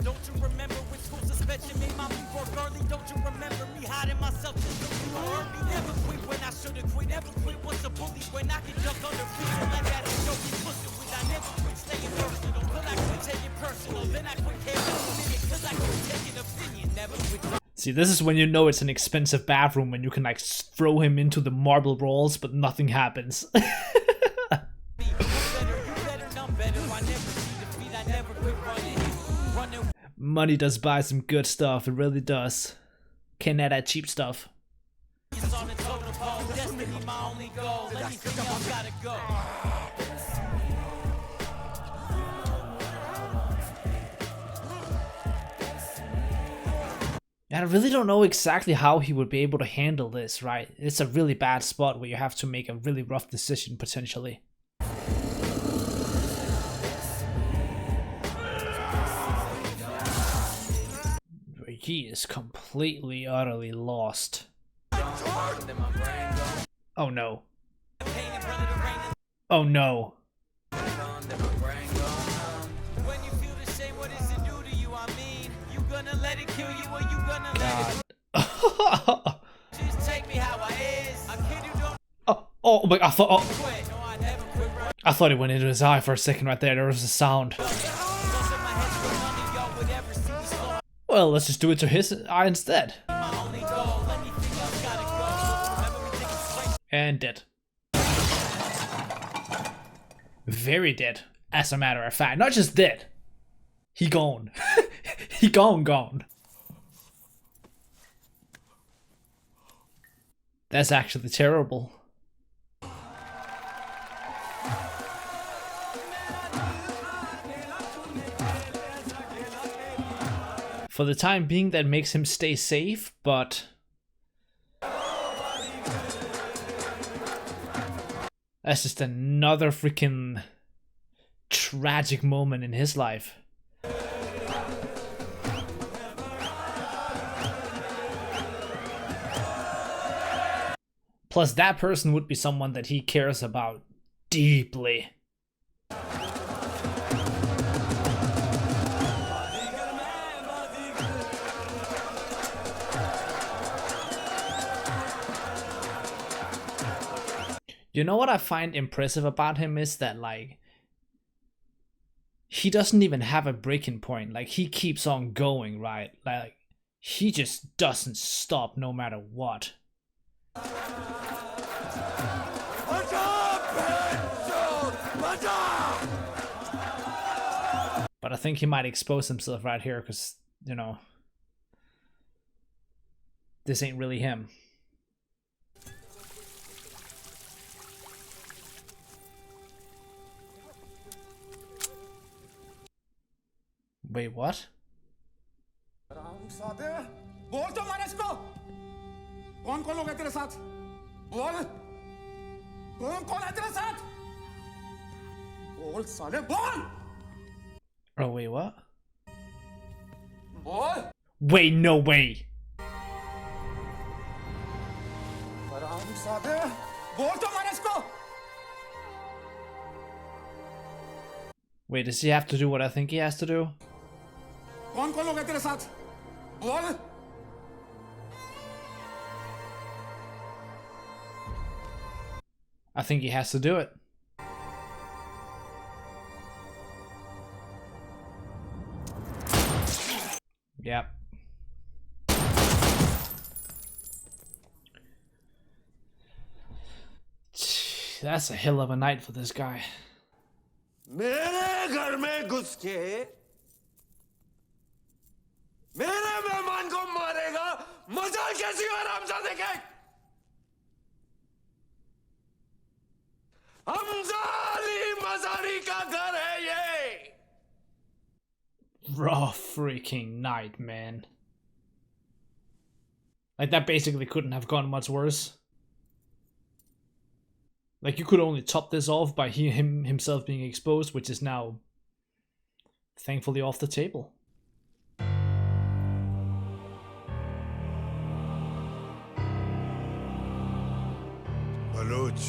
Don't you remember when school suspension made my me work early? Don't you remember me hiding myself just so you hurt me? Never quit when I should've quit, never quit once a bully when I can duck under feet and let that show me pussy with. I never quit staying personal, till I quit taking personal, then I quit caring a minute, cause I quit taking opinion, never quit. See, this is when you know it's an expensive bathroom when you can like throw him into the marble rolls, but nothing happens. Money does buy some good stuff, it really does. Can't have that cheap stuff. And I really don't know exactly how he would be able to handle this, right? It's a really bad spot where you have to make a really rough decision potentially. He is completely, utterly lost. Oh no. Oh no. When you feel the shame, what does it do to you? I mean, you gonna let it kill you or you gonna let it? Just take me how I is. I kid you don't. Oh my! I thought it went into his eye for a second right there. There was a sound. Well, let's just do it to his eye instead. And dead. Very dead, as a matter of fact. Not just dead. He gone. He gone. That's actually terrible. For the time being, that makes him stay safe, but that's just another freaking tragic moment in his life. Plus, that person would be someone that he cares about deeply. You know what I find impressive about him is that, like, he doesn't even have a breaking point. Like, he keeps on going, right? Like, he just doesn't stop no matter what. But I think he might expose himself right here because, you know, this ain't really him. Wait, what? बोल तो मार इसको कौन कौन लोग हैं तेरे साथ बोल कौन कौन है तेरे साथ बोल साले बोल Oh, wait, what? बोल Wait, no way. बोल तो मार इसको Wait, does he have to do what I think he has to do? कौन कौन लोग हैं तेरे साथ बोल I think he has to do it. Yep. That's a hell of a night for this guy. मेरे घर में घुस के मेरे मेहमान को मारेगा मजा कैसी हरामजादे के हमजाली मजारी का घर है ये Raw freaking night, man. Like, that basically couldn't have gone much worse. Like, you could only top this off by himself being exposed, which is now thankfully off the table. Baloch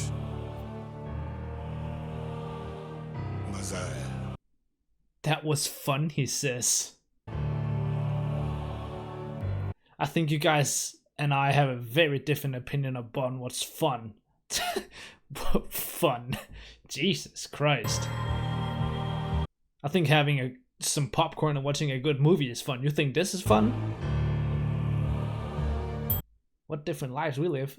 मजा आया. That was fun, he says. I think you guys and I have a very different opinion upon what's fun. Fun. Jesus Christ. I think having some popcorn and watching a good movie is fun. You think this is fun? What different lives we live.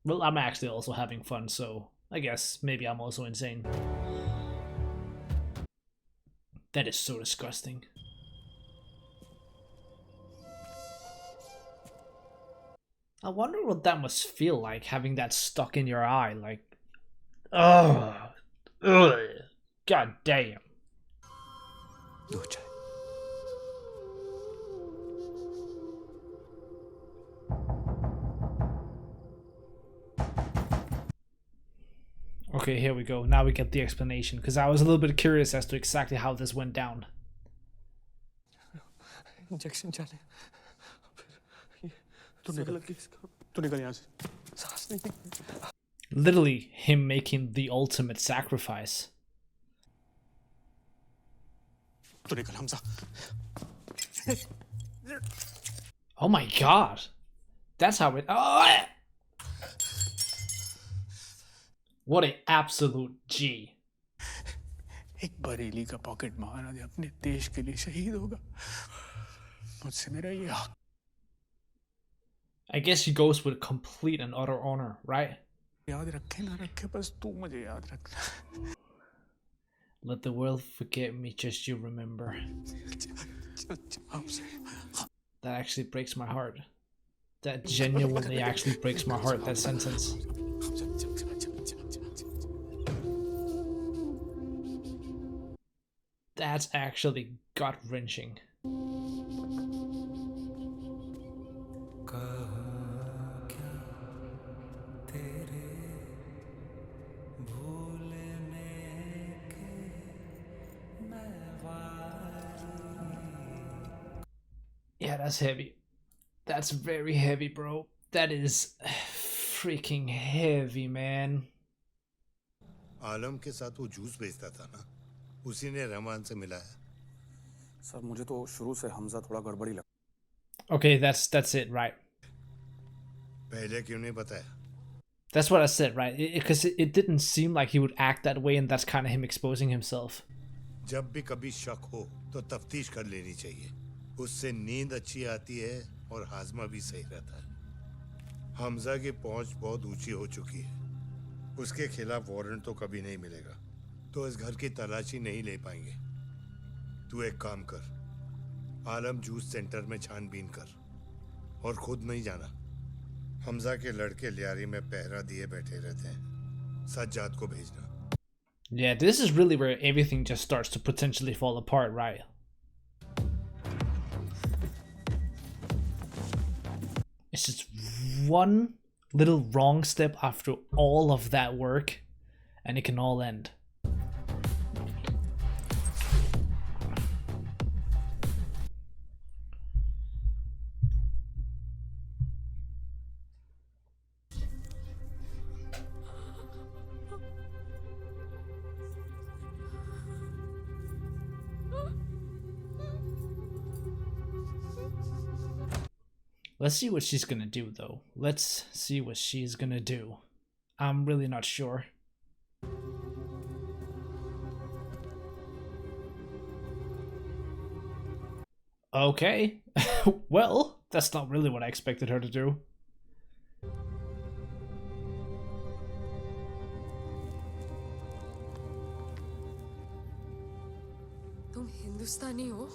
Well, I'm actually also having fun, so I guess maybe I'm also insane. That is so disgusting. I wonder what that must feel like, having that stuck in your eye, like... Ugh. Ugh. God damn. Okay, here we go. Now we get the explanation, because I was a little bit curious as to exactly how this went down. Injection चले तू निकल यहाँ से सांस नहीं. Literally him making the ultimate sacrifice. तू निकल Hamza. Oh my god. That's how it... Oh! What an absolute G. एक बरेली का पॉकेट मार दे अपने देश के लिए शहीद होगा. मुझसे मेरा ये हक. I guess he goes with complete and utter honor, right? याद रखे ना रखे बस तू मुझे याद रखना. Let the world forget me, just you remember. That actually breaks my heart. That genuinely actually breaks my heart, that sentence. That's actually gut-wrenching. Yeah, that's heavy. That's very heavy, bro. That is freaking heavy, man. आलम के साथ वो juice बेचता था ना, उसी ने रहमान से मिलाया. सर मुझे तो शुरू से हमजा थोड़ा गड़बड़ी लगा. Okay, that's it, right? पहले क्यों नहीं बताया? That's what I said, right? Because it didn't seem like he would act that way, and that's kind of him exposing himself. जब भी कभी शक हो तो तफ्तीश कर लेनी चाहिए. उससे नींद अच्छी आती है और हाजमा भी सही रहता है. हमजा की पहुंच बहुत ऊंची हो चुकी है. उसके खिलाफ वारंट तो कभी नहीं मिलेगा. तो इस घर की तलाशी नहीं ले पाएंगे। तू एक काम कर, आलम जूस सेंटर में छानबीन कर और खुद नहीं जाना। हमजा के लड़के लियारी में पहरा दिए बैठे रहते हैं, सज्जाद को भेजना। Yeah, this is really where everything just starts to potentially fall apart, right? It's just one little wrong step after all of that work, and it can all end. Let's see what she's gonna do, though. Let's see what she's gonna do. I'm really not sure. Okay. Well, that's not really what I expected her to do. तुम हिंदुस्तानी हो?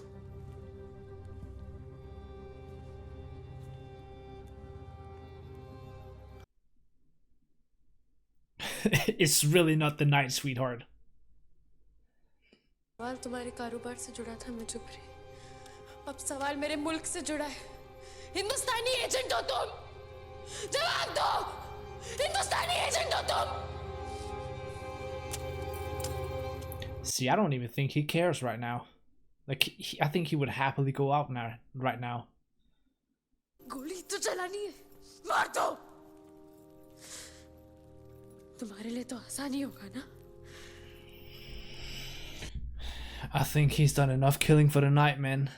It's really not the night, sweetheart. सवाल तुम्हारे कारोबार से जुड़ा था, मैं चुप रही। अब सवाल मेरे मुल्क से जुड़ा है। हिंदुस्तानी एजेंट हो तुम? जवाब दो! हिंदुस्तानी एजेंट हो तुम? See, I don't even think he cares right now. Like, I think he would happily go out now, right now. गोली तो चलानी है, मार दो। तुम्हारे लिए तो आसान ही होगा ना? I think he's done enough killing for the night, man.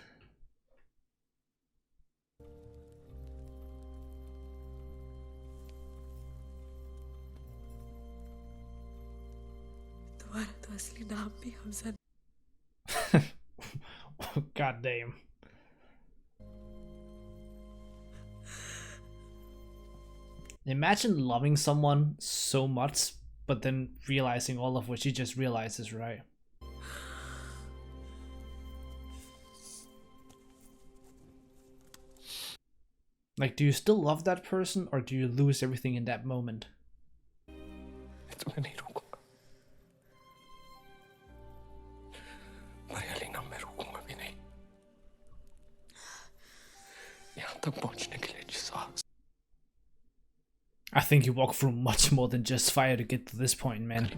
तुम्हारा तो असली नाम भी Hamza. God damn. Imagine loving someone so much, but then realizing all of what she just realizes, right? Like, do you still love that person, or do you lose everything in that moment? I think you walk through much more than just fire to get to this point, man.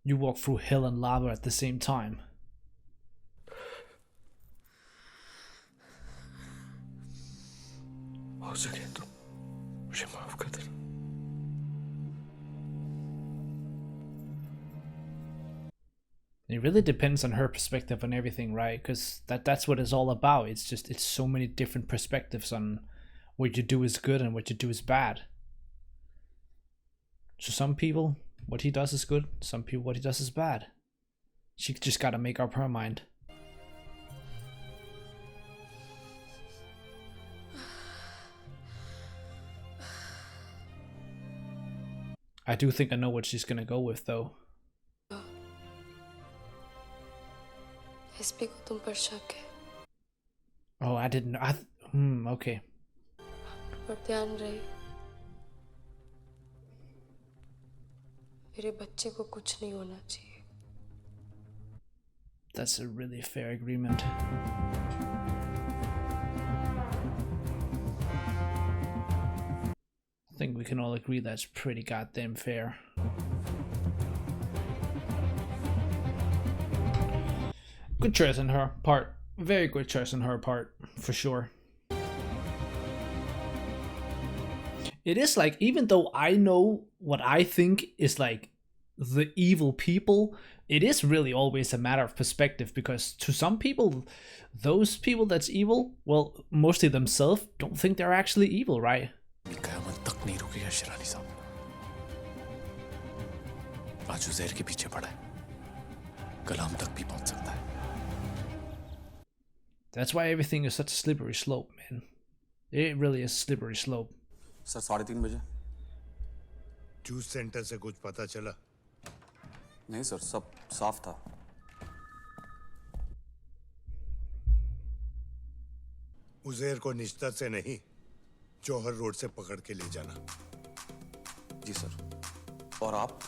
You walk through hell and lava at the same time. It really depends on her perspective on everything, right? Because that's what it's all about. It's so many different perspectives on what you do is good and what you do is bad. So some people, what he does is good. Some people, what he does is bad. She just gotta make up her mind. I do think I know what she's gonna go with, though. SP को तुम पर शक है। Oh, I didn't know. Okay. पर ध्यान रहे, मेरे बच्चे को कुछ नहीं होना चाहिए। That's a really fair agreement. I think we can all agree that's pretty goddamn fair. Good choice on her part. Very good choice on her part, for sure. It is like, even though I know what I think is like the evil people, it is really always a matter of perspective, because to some people, those people that's evil, well, mostly themselves, don't think they're actually evil, right? That's why everything is such a slippery slope, man. It really is a slippery slope. Sir 3:30 बजे juice centre से कुछ पता चला? नहीं sir, सब साफ था। उज़ैर को निश्चित से नहीं, जौहर रोड से पकड़ के ले जाना। जी सर। और आप?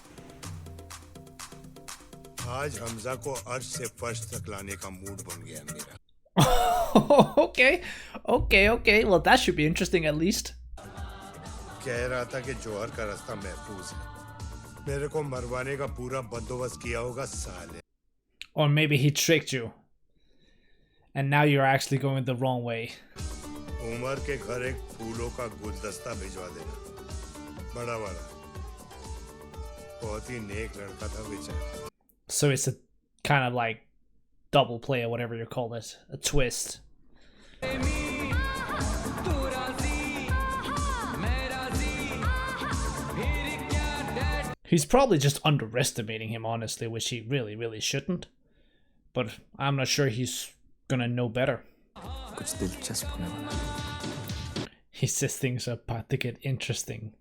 आज हमजा को अर्श से फर्श तक लाने का मूड बन गया मेरा। Okay. Well, that should be interesting at least. कह रहा था कि जौहर का रास्ता महफूज है। मेरे को मरवाने का पूरा बंदोबस्त किया होगा साले। Or maybe he tricked you. And now you're actually going the wrong way. Umar के घर एक फूलों का गुलदस्ता भिजवा देना। बड़ा वाला। बहुत ही नेक लड़का था बेचारा। So it's a kind of like double play or whatever you call it. A twist. He's probably just underestimating him, honestly, which he really shouldn't. But I'm not sure he's gonna know better. He says things are about to get interesting.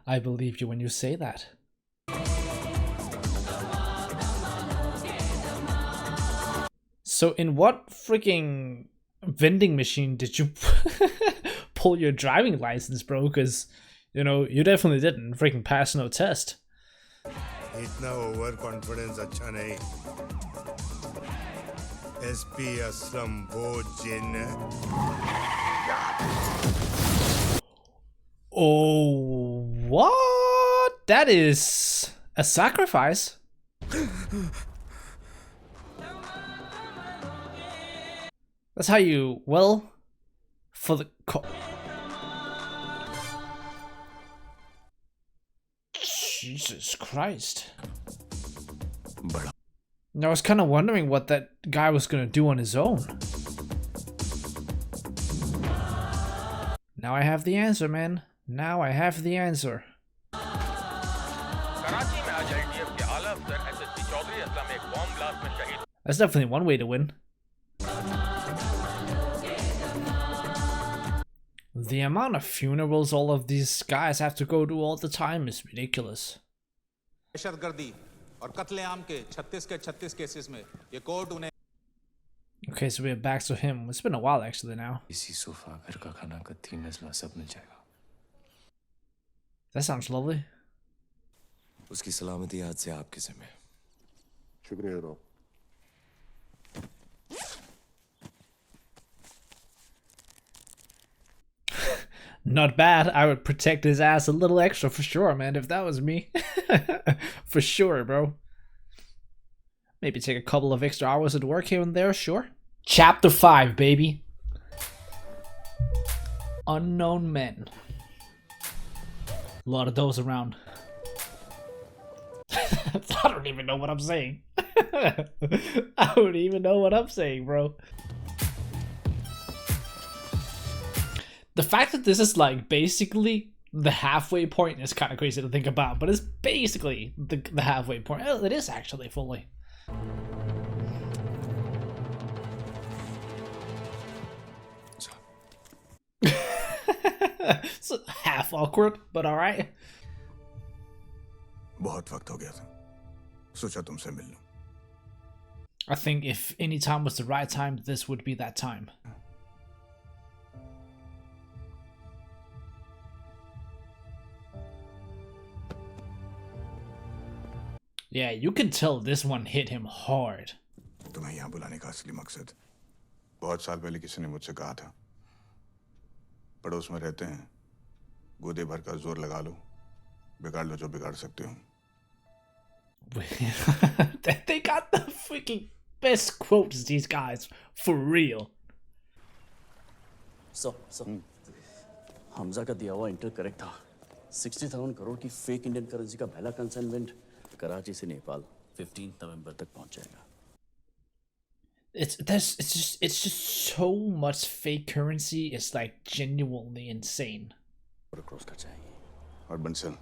I believe you when you say that. So in what freaking vending machine did you pull your driving license, bro? Because, you know, you definitely didn't freaking pass no test. इतना over confidence अच्छा नहीं। SP Aslam वो जिन। Oh, what? That is a sacrifice. That's how you, well, for the Jesus Christ. I was kind of wondering what that guy was going to do on his own. Now I have the answer, man. Now I have the answer. That's definitely one way to win. The amount of funerals all of these guys have to go to all the time is ridiculous. Okay, so we're back to him. It's been a while actually now. That sounds lovely. उसकी सलामती आज से आपके ज़िम्मे। शुक्रिया रो। Not bad. I would protect his ass a little extra for sure, man, if that was me. For sure, bro. Maybe take a couple of extra hours at work here and there, sure. Chapter 5, baby. Unknown men. A lot of those around. I don't even know what I'm saying. I don't even know what I'm saying, bro. The fact that this is like basically the halfway point is kind of crazy to think about, but it's basically the halfway point. Oh, it is actually fully. It's half awkward, but alright. बहुत वक्त हो गया था, सोचा तुमसे मिल लूं। I think if any time was the right time, this would be that time. Yeah, you can tell this one hit him hard. तुम्हें यहाँ बुलाने का असली मकसद बहुत साल पहले किसी ने मुझसे कहा था, पड़ोस में रहते हैं, गोदे भर का जोर लगा लो, बिगाड़ लो जो बिगाड़ सकते हो। They got the freaking best quotes, these guys, for real. So, Hamza का दिया हुआ इंटर करेक्ट था। 60,000 करोड़ की फेक इंडियन करेंसी का पहला कंसाइनमेंट कराची से नेपाल 15 नवंबर तक पहुंच जाएगा। It's just so much fake currency. It's like genuinely insane. और बंसल,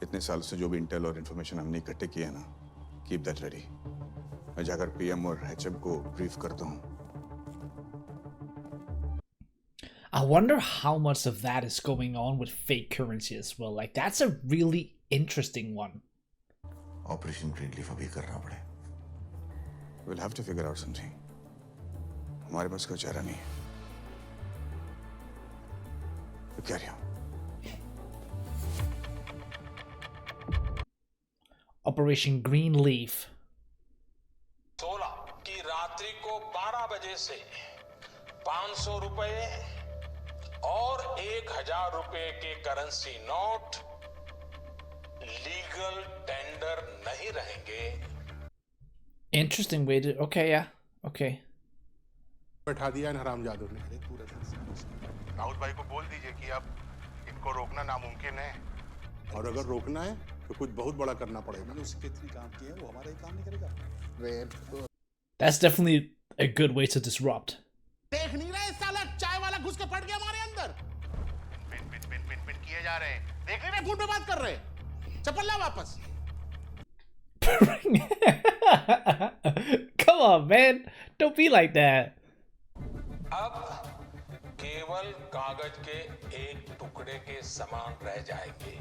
इतने साल से जो भी इंटेल और इन्फॉर्मेशन हमने इकट्ठे किए ना, कीप दैट रेडी। मैं जाकर पीएम और एचएम को ब्रीफ करता हूँ। I wonder how much of that is going on with fake currency as well. Like, that's a really interesting one. Operation ग्रीनलीफ अभी करना पड़े. We'll have to figure out something. हमारे पास कोई चारा नहीं है. तो क्या रहा? Operation Greenleaf. 16 की रात्रि को 12 बजे से 500 रुपए और 1000 रुपए के करेंसी नोट लीगल टेंडर नहीं रहेंगे. Interesting way to. Okay, yeah. Okay. बैठा दिया इन हरामजादों ने. राउत भाई को बोल दीजिए कि अब इनको रोकना नामुमकिन है, और अगर रोकना है तो कुछ बहुत बड़ा करना पड़ेगा. उसके इतनी काम की है, वो हमारा ही काम नहीं करेगा. That's definitely a good way to disrupt. देख नहीं रहे साला चाय वाला घुस के पड़ गया हमारे अंदर. Pin pin pin pin pin किए जा रहे हैं. देख नहीं रहे फोन पे बात कर रहे हैं. चप्पल ला वापस. Come on, man. Don't be like that. अब केवल कागज के एक टुकड़े के समान रह जाएंगे.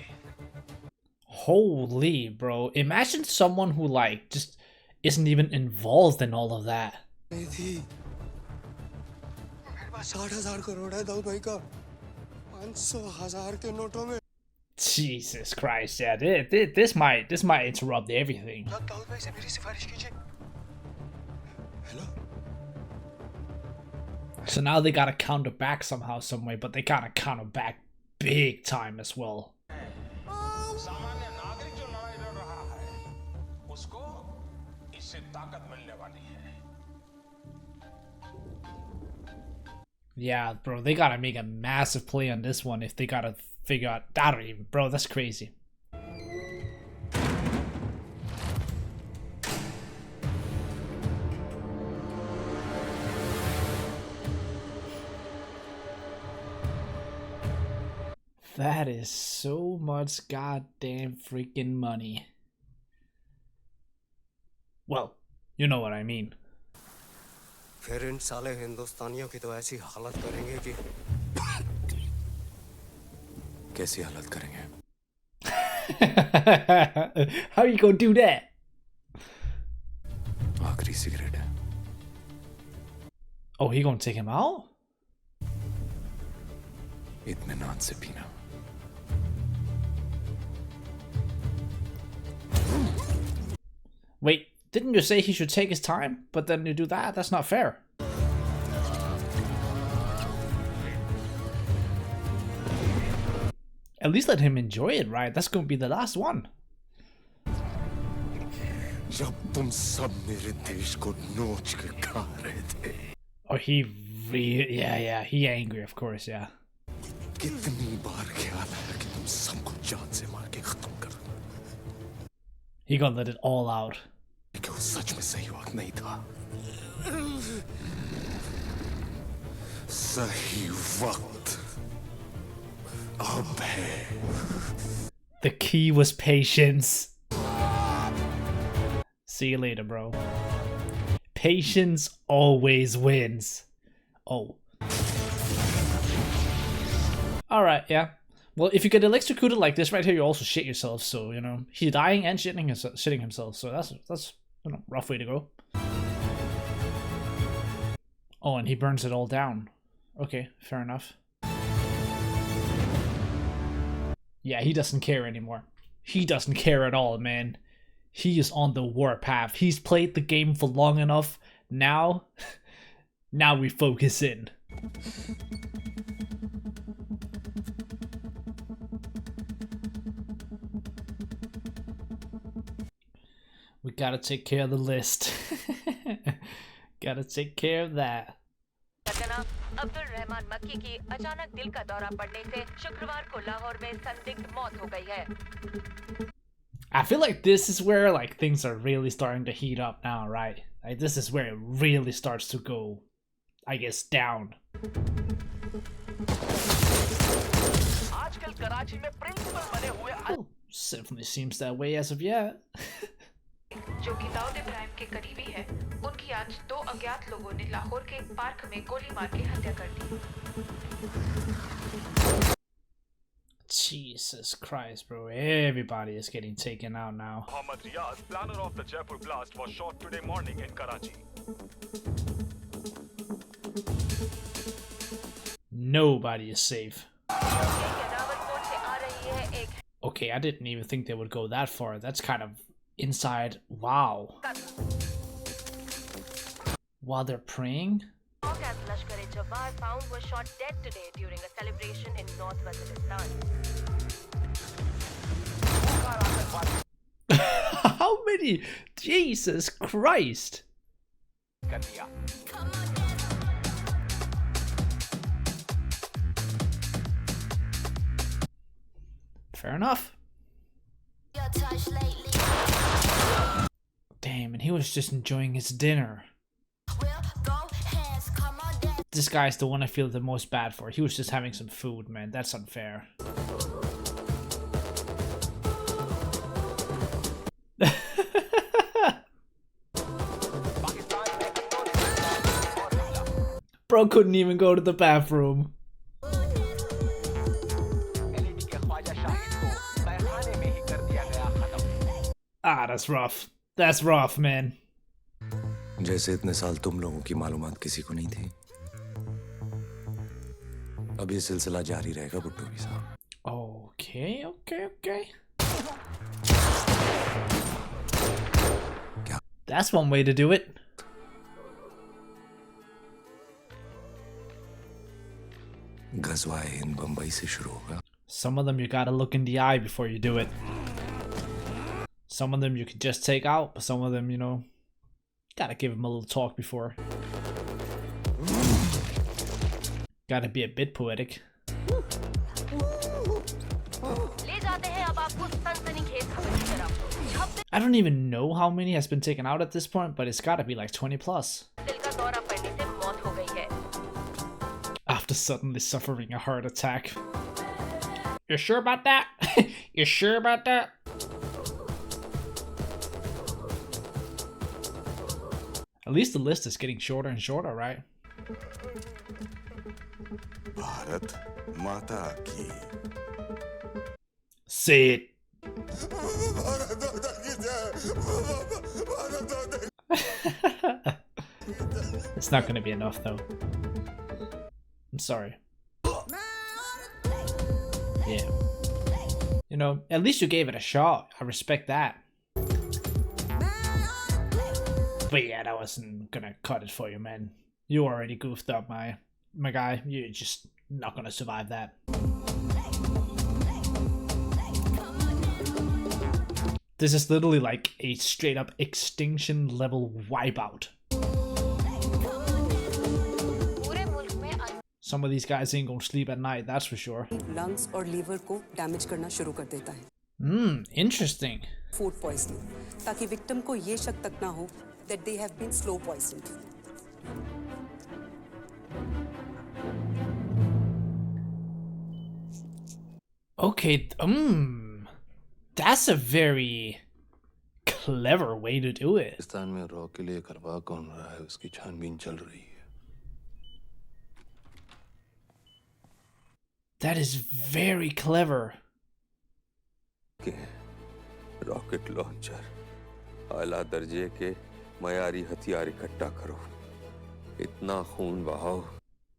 Holy, bro. Imagine someone who, like, just isn't even involved in all of that. नहीं थी. मेरे पास 60,000 करोड़ है दाऊद भाई का. 500,000 के नोटों में. Jesus Christ, yeah. This might interrupt everything. Dawood भाई से मेरी सिफारिश कीजिए. So now they gotta counter back somehow, some way, but they gotta counter back big time as well. सामान्य नागरिक जो लड़ाई लड़ रहा है, उसको इससे ताकत मिलने वाली है. Yeah, bro, they gotta make a massive play on this one if they gotta figure out. I don't even, bro, that's crazy. That is so much goddamn freaking money. Well, you know what I mean. फिर इन साले हिंदुस्तानियों की तो ऐसी हालत करेंगे कि. कैसी हालत करेंगे? How are you gonna do that? आखिरी सिगरेट है. Oh, he gonna take him out? इत्मीनान से पीना. Wait, didn't you say he should take his time? But then you do that? That's not fair. At least let him enjoy it, right? That's gonna be the last one. जब तुम सब मेरे देश को नोच के खा रहे थे. Oh, yeah, he angry, of course, yeah. कितनी बार ख्याल आया कि तुम सबको जान से मार के खत्म कर. He gonna let it all out. कि वो सच में सही वक्त नहीं था. सही वक्त अब है. The key was patience. See you later, bro. Patience always wins. Oh. Alright, yeah. Well, if you get electrocuted like this right here, you also shit yourself. So, you know, he's dying and shitting himself. So that's you know, rough way to go. Oh, and he burns it all down. Okay, fair enough. Yeah, he doesn't care anymore. He doesn't care at all, man. He is on the warpath. He's played the game for long enough. Now we focus in. We gotta take care of the list. Gotta take care of that. Abdul Rahman मक्की की अचानक दिल का दौरा पड़ने से शुक्रवार को लाहौर में संदिग्ध मौत हो गई है. I feel like this is where like things are really starting to heat up now, right? Like this is where it really starts to go, I guess, down. आजकल कराची में प्रिंसिपल बने हुए Well, definitely seems that way as of yet. जो कि दाऊद इब्राहिम के करीबी है, उनकी आज 2 अज्ञात लोगों ने लाहौर के एक पार्क में गोली मार के हत्या कर दी. Jesus Christ, bro. Everybody is getting taken out now. Mohammad Riaz, planner of the Jaipur blast, was shot today morning in Karachi. Nobody is safe. Okay, I didn't even think they would go that far. That's kind of inside. Wow. While they're praying? Found was shot dead today during a celebration in North Waziristan. How many? Jesus Christ. Fair enough. Damn, and he was just enjoying his dinner. This guy's the one I feel the most bad for. He was just having some food, man. That's unfair. Bro couldn't even go to the bathroom. Ah, that's rough. That's rough, man. जैसे इतने साल तुम लोगों की मालूमात किसी को नहीं थी, अब ये सिलसिला जारी रहेगा बुट्टू साहब. Okay, okay, okay. That's one way to do it. गजवाए इन बंबई से शुरू होगा. Some of them you gotta look in the eye before you do it. Some of them you can just take out, but some of them, you know, gotta give them a little talk before. Gotta be a bit poetic. I don't even know how many has been taken out at this point, but it's gotta be like 20 plus. After suddenly suffering a heart attack. You sure about that? You sure about that? At least the list is getting shorter and shorter, right? Bharat माता की. Say it. It's not gonna be enough though. I'm sorry. Yeah. You know, at least you gave it a shot. I respect that. But yeah, that wasn't gonna cut it for you, man. You already goofed up, my guy. You're just not gonna survive that. This is literally like a straight up extinction level wipeout. Some of these guys ain't gonna sleep at night, that's for sure. Lungs और liver को damage करना शुरू कर देता है. Interesting. Food poisoning, ताकि victim को ये शक तक ना हो that they have been slow poisoned. Okay, that's a very clever way to do it. Pakistan में रॉ के लिए करवा कौन रहा है, उसकी छानबीन चल रही है. That is very clever. Rocket launcher, आला दर्जे के मयारी हथियार इकट्ठा करो, इतना खून बहाओ.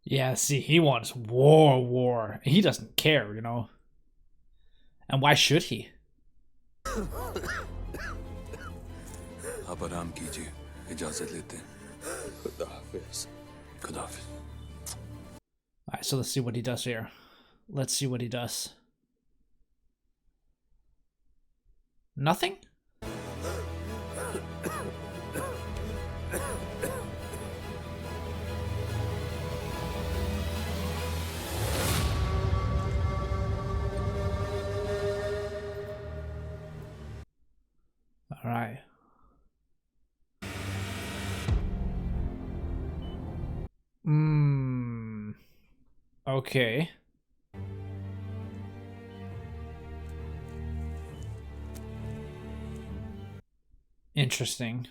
Yeah, see, he wants war. He doesn't care, you know. And why should he? आप आराम कीजिए, इजाजत लेते हैं. खुदा हाफिज. खुदा हाफिज. Alright, so let's see what he does here. Let's see what he does. Nothing? All right. Okay. Interesting.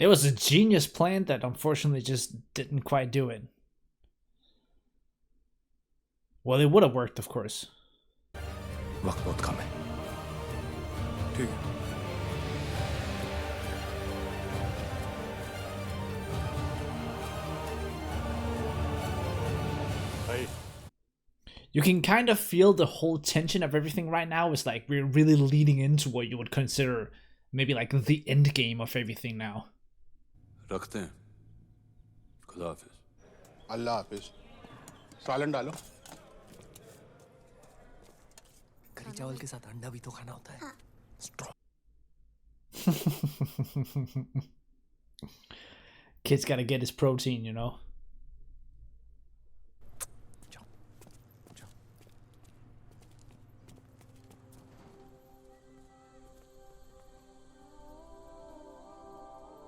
It was a genius plan that unfortunately just didn't quite do it. Well, it would have worked, of course. वक्त बहुत कम है। ठीक है। You can kind of feel the whole tension of everything right now. It's like we're really leading into what you would consider maybe like the end game of everything now. रखते हैं। खुदा हाफिज। अल्लाह हाफिज। सालन डालो। करी चावल के साथ अंडा भी तो खाना होता है। Kid's gotta get his protein, you know.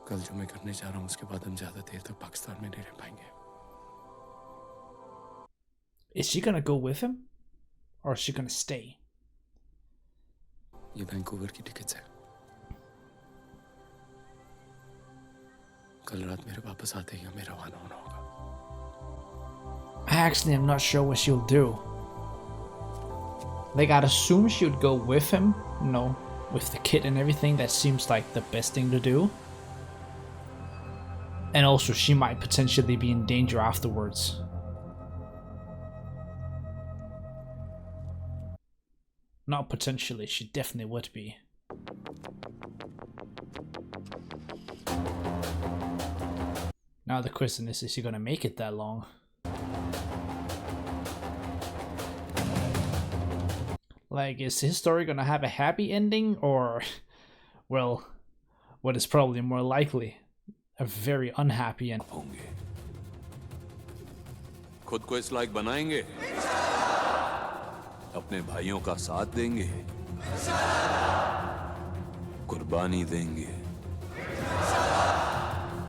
कल जो मैं करने जा रहा हूँ उसके बाद हम ज्यादा देर तक पाकिस्तान में नहीं रह पाएंगे। Is she gonna go with him? Or is she gonna stay? ये वैंकूवर की टिकट्स है। कल रात मेरे वापस आते ही हमें रवाना होना होगा। I actually am not sure what she'll do. Like, I'd assume she would go with him, you know, with the kid and everything. That seems like the best thing to do. And also, she might potentially be in danger afterwards. Not potentially, she definitely would be. Now the question is she gonna make it that long? Like, is his story gonna have a happy ending, or, well, what is probably more likely, a very unhappy ending? खुद को इस लायक बनाएंगे, अपने भाइयों का साथ देंगे, कुर्बानी देंगे।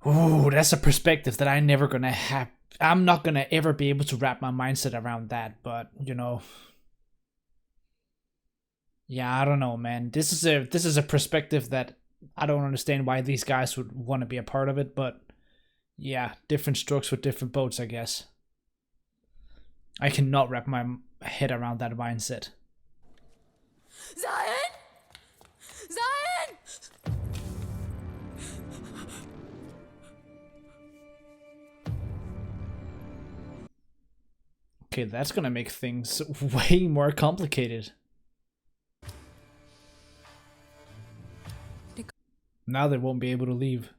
Ooh, that's a perspective that I never gonna have. I'm not gonna ever be able to wrap my mindset around that, but you know, yeah, I don't know, man. This is a perspective that I don't understand why these guys would want to be a part of it, but yeah, different strokes for different boats, I guess. I cannot wrap my head around that mindset. Zion! Zion! Okay, that's gonna make things way more complicated. Now they won't be able to leave.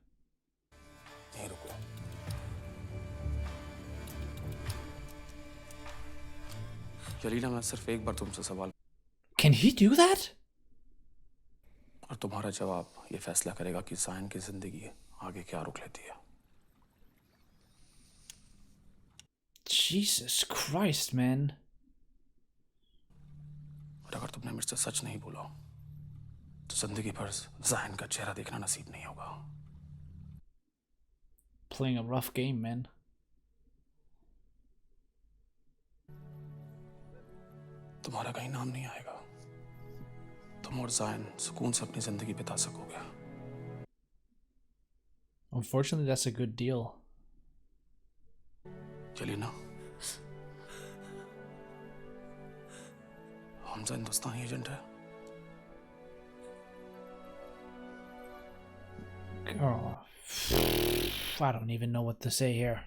Jalila, मैं सिर्फ एक बार तुमसे सवाल। Can he do that? और तुम्हारा जवाब ये फैसला करेगा कि ज़ायन की जिंदगी आगे क्या रुख लेती है। Jesus Christ, man. और अगर तुमने मुझसे सच नहीं बोला तो जिंदगी भर ज़ायन का चेहरा देखना नसीब नहीं होगा। Playing a rough game, man. तुम्हारा कहीं नाम नहीं आएगा। तुम और ज़ायन सुकून से अपनी जिंदगी बिता सकोगे। Unfortunately, that's a good deal. चलिए ना, हमजा हिंदुस्तानी एजेंट है। Oh, I don't even know what to say here.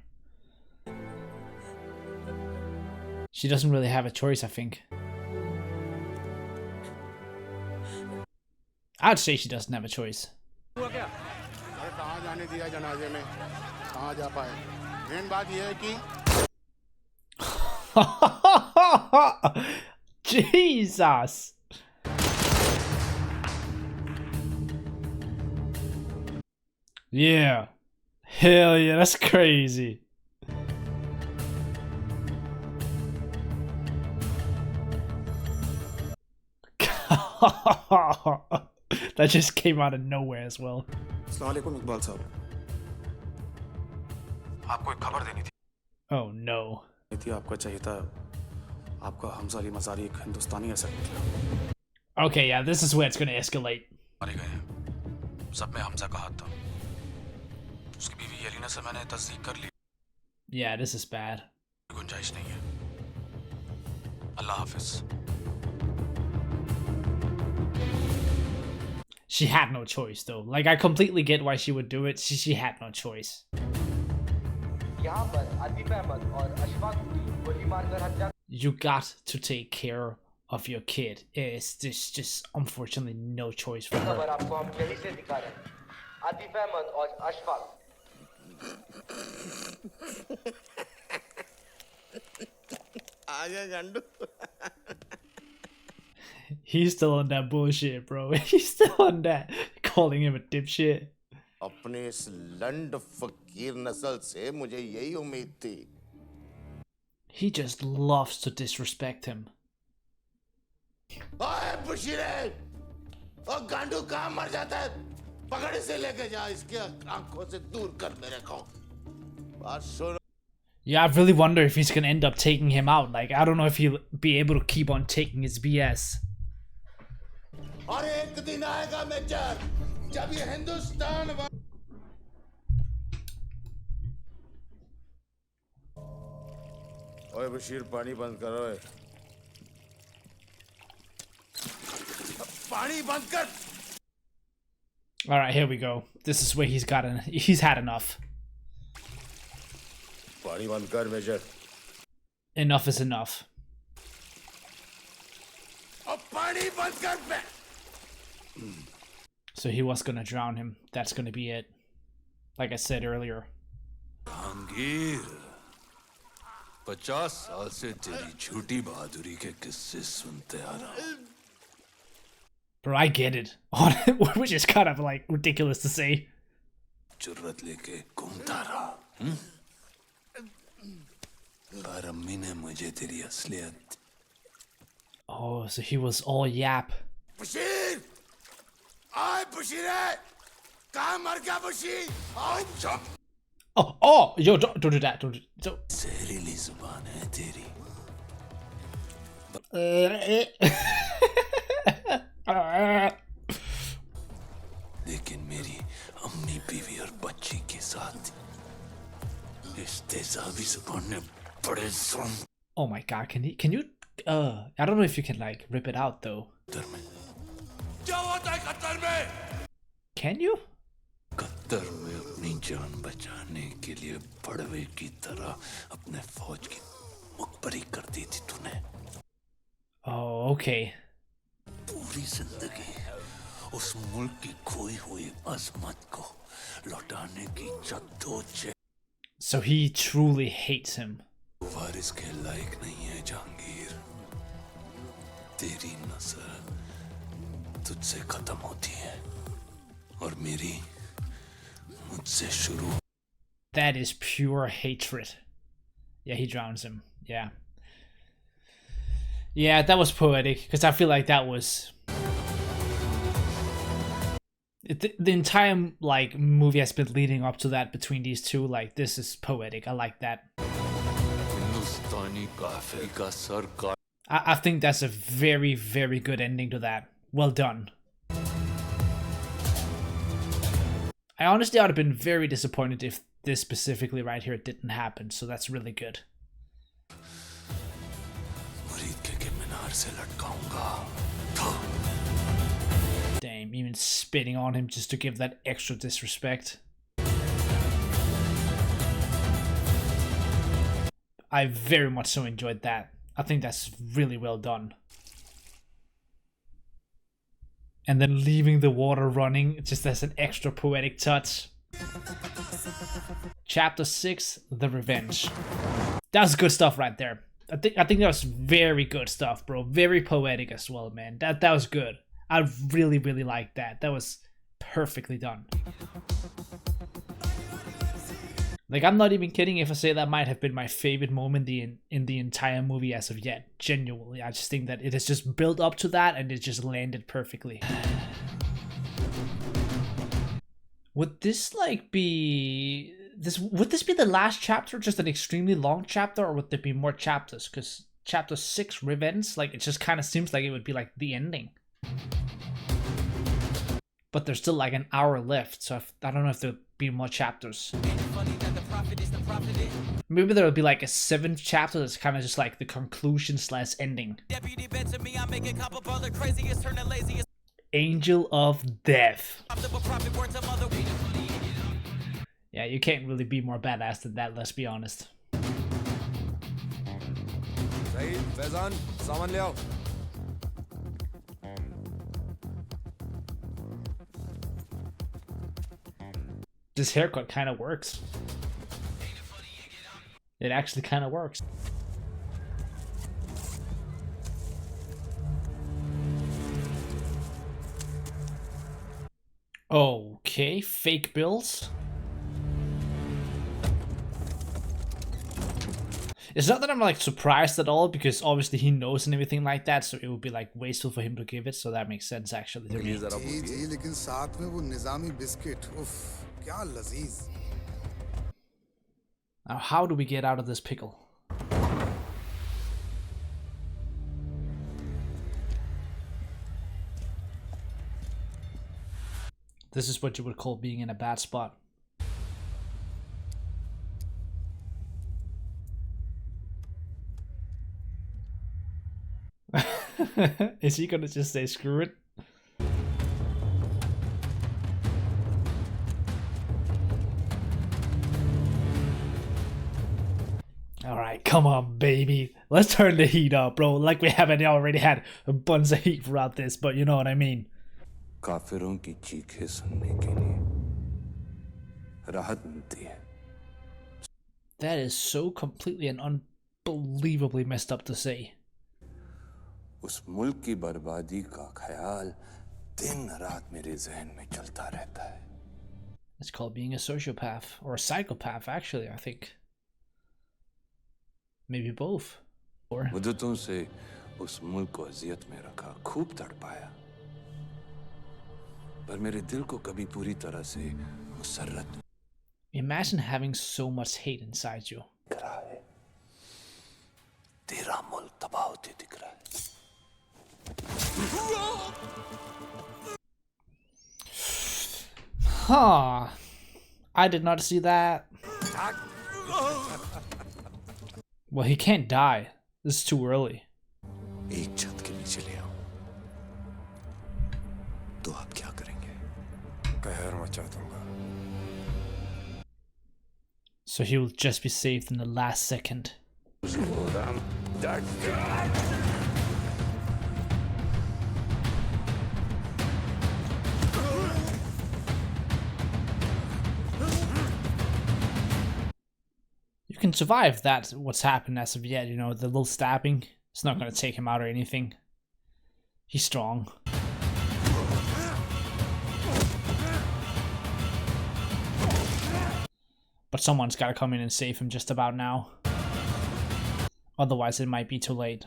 She doesn't really have a choice, I think. I'd say she doesn't have a choice. कहाँ जाने दिया जनाजे में, कहाँ जा पाए। मेन बात यह है कि Jesus. Yeah. Hell yeah, that's crazy. That just came out of nowhere as well. अस्सलाम वालेकुम इकबाल साहब, आपको एक खबर देनी थी। Oh no. आपका चाहिए था, आपका हमजा अली मज़ारी एक हिंदुस्तानी एसेट निकला। Okay, yeah, this is where it's gonna escalate. मारे गए हैं, सब में हमजा का हाथ था। उसकी बीवी येलिना से मैंने तस्दीक कर ली। Yeah, this is bad. गुंजाइश नहीं है। अल्लाह हाफिज। She had no choice though. Like, I completely get why she would do it. She had no choice. You got to take care of your kid. It's just unfortunately no choice for her. He's still on that bullshit, bro. He's still on that, calling him a dipshit. अपने इस लंड फकीर नस्ल से मुझे यही उम्मीद थी। He just loves to disrespect him. ओए बुशीरे, ओ गांडू कहाँ मर जाता है? पकड़ इसे लेके जा, इसके आंखों से दूर कर मेरे को। बात सुन। Yeah, I really wonder if he's gonna end up taking him out. Like, I don't know if he'll be able to keep on taking his BS. और एक दिन आएगा मेजर, जब ये हिंदुस्तान ओए बशीर पानी बंद करो। पानी बंद कर। All right, here we go. This is where he's had enough. पानी बंद कर मेजर। Enough is enough. अब पानी बंद कर बे। So he was gonna drown him. That's gonna be it. Like I said earlier. Jahangir, 50 साल से तेरी झूठी बहादुरी के किस्से सुनते आ रहा हूं। Bro, I get it. Which is kind of like ridiculous to say. जुर्रत लेके घूमता रहा। पर अम्मी ने मुझे तेरी असलियत। Oh, so he was all yap. Bashir, आए बशीरे, कहाँ मर गया बशीर? आओ चुप। Oh, yo, don't do that. Don't. जहरीली जुबान है तेरी। लेकिन मेरी अम्मी, बीवी और बच्ची के साथ इस तेजाबी जुबान ने बड़े जुर्म। Oh my god, can you I don't know if you can like rip it out though. क्या होता है कतर में? Can you? कतर में अपनी जान बचाने के लिए बड़वे की तरह अपने फौज की मुखबरी कर दी थी तूने। Oh, okay. पूरी जिंदगी उस मुल्क की खोई हुई अजमत को लौटाने की जद्दोजहद। So he truly hates him. वारिस के लायक नहीं है जहांगीर। तेरी नस्ल तुझसे खत्म होती है और मेरी मुझसे शुरू। That is pure hatred. Yeah, he drowns him. Yeah. Yeah, that was poetic because I feel like that was the entire like movie has been leading up to that between these two. Like, this is poetic. I like that. I think that's a very, very good ending to that. Well done. I honestly would have been very disappointed if this specifically right here didn't happen, so that's really good. Damn, even spitting on him just to give that extra disrespect. I very much so enjoyed that. I think that's really well done. And then leaving the water running just as an extra poetic touch. Chapter 6, The Revenge. That's good stuff right there. I think that was very good stuff, bro. Very poetic as well, man. That was good. I really, really liked that. That was perfectly done. Like, I'm not even kidding if I say that might have been my favorite moment in the entire movie as of yet. Genuinely, I just think that it has just built up to that and it just landed perfectly. Would this like be would this be the last chapter, just an extremely long chapter, or would there be more chapters? Because chapter 6, Revenge, like, it just kind of seems like it would be like the ending. But there's still like an hour left, so I don't know if there'll be more chapters. Maybe there'll be like a 7th chapter that's kind of just like the conclusion / ending. Angel of Death. Yeah, you can't really be more badass than that, let's be honest. This haircut kind of works. It actually kind of works. Okay, fake bills. It's not that I'm like surprised at all, because obviously he knows and everything like that, so it would be like wasteful for him to give it, so that makes sense actually to me. लेकिन साथ में वो Nizami biscuit, उफ, क्या लजीज. Now how do we get out of this pickle? This is what you would call being in a bad spot. Is he gonna just say screw it? Alright, come on, baby. Let's turn the heat up, bro. Like we haven't already had a bunch of heat throughout this, but you know what I mean. काफिरों की चीखें सुनने के लिए राहत मिलती है. That is so completely and unbelievably messed up to say. उस मुल्क की बर्बादी का ख्याल दिन रात मेरे जहन में चलता रहता है. It's called being a sociopath or a psychopath, actually, I think. Maybe both. Or मुद्दतों से उस मुल्क को अजियत में रखा, खूब तड़पाया, पर मेरे दिल को कभी पूरी तरह से Musarrat. Imagine having so much hate inside you. तेरा मुल्क तबाह होते दिख रहा है. Huh. I did not see that. Well, he can't die. This is too early. एक छत के नीचे ले आओ. तो आप क्या करेंगे? कहर मचा दूंगा. So he will just be saved in the last second. You can survive that, what's happened as of yet, you know, the little stabbing. It's not going to take him out or anything. He's strong. But someone's got to come in and save him just about now. Otherwise it might be too late.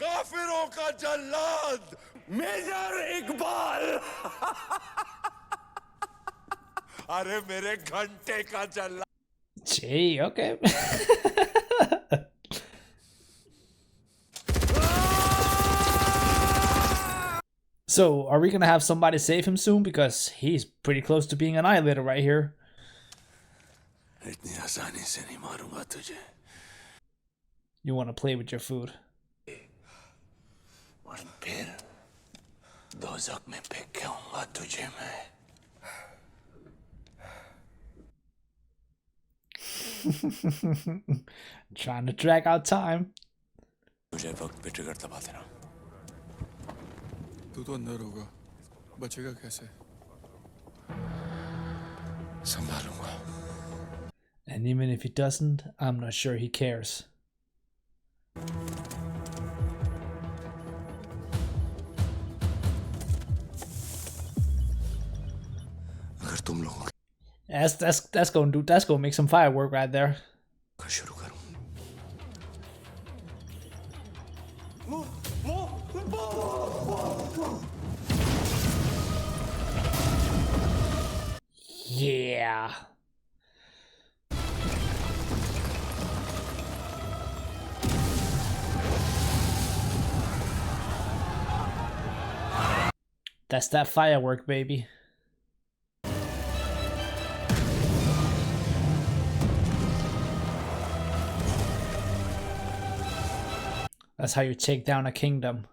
काफिरों का जल्लाद major Iqbal. अरे मेरे घंटे का जल्लाद. Gee, okay. So, are we gonna have somebody save him soon? Because he's pretty close to being annihilated right here. इतनी आसानी से नहीं मारूंगा तुझे. You want to play with your food. और फिर दोज़ख में फेंक के आऊंगा तुझे मैं. Trying to drag out time. मुझे वक्त पे ट्रिगर दबा देना. तू तो अंदर होगा, बचेगा कैसे? संभालूंगा. And even if he doesn't, I'm not sure he cares. तुम लोगों That's gonna make some firework right there. का शुरू करूं। Yeah. That's that firework, baby. That's how you take down a kingdom.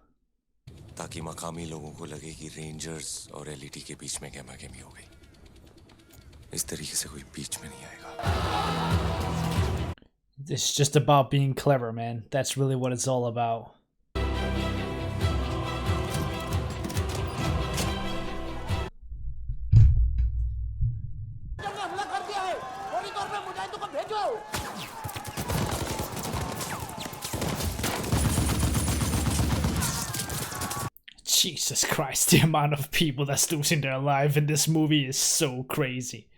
ताकि मकामी लोगों को लगे कि रेंजर्स और एलईडी के बीच में गहमा-गहमी हो गई। इस तरीके से कोई बीच में नहीं आएगा। It's just about being clever, man. That's really what it's all about. Jesus Christ, the amount of people that's losing their life in this movie is so crazy.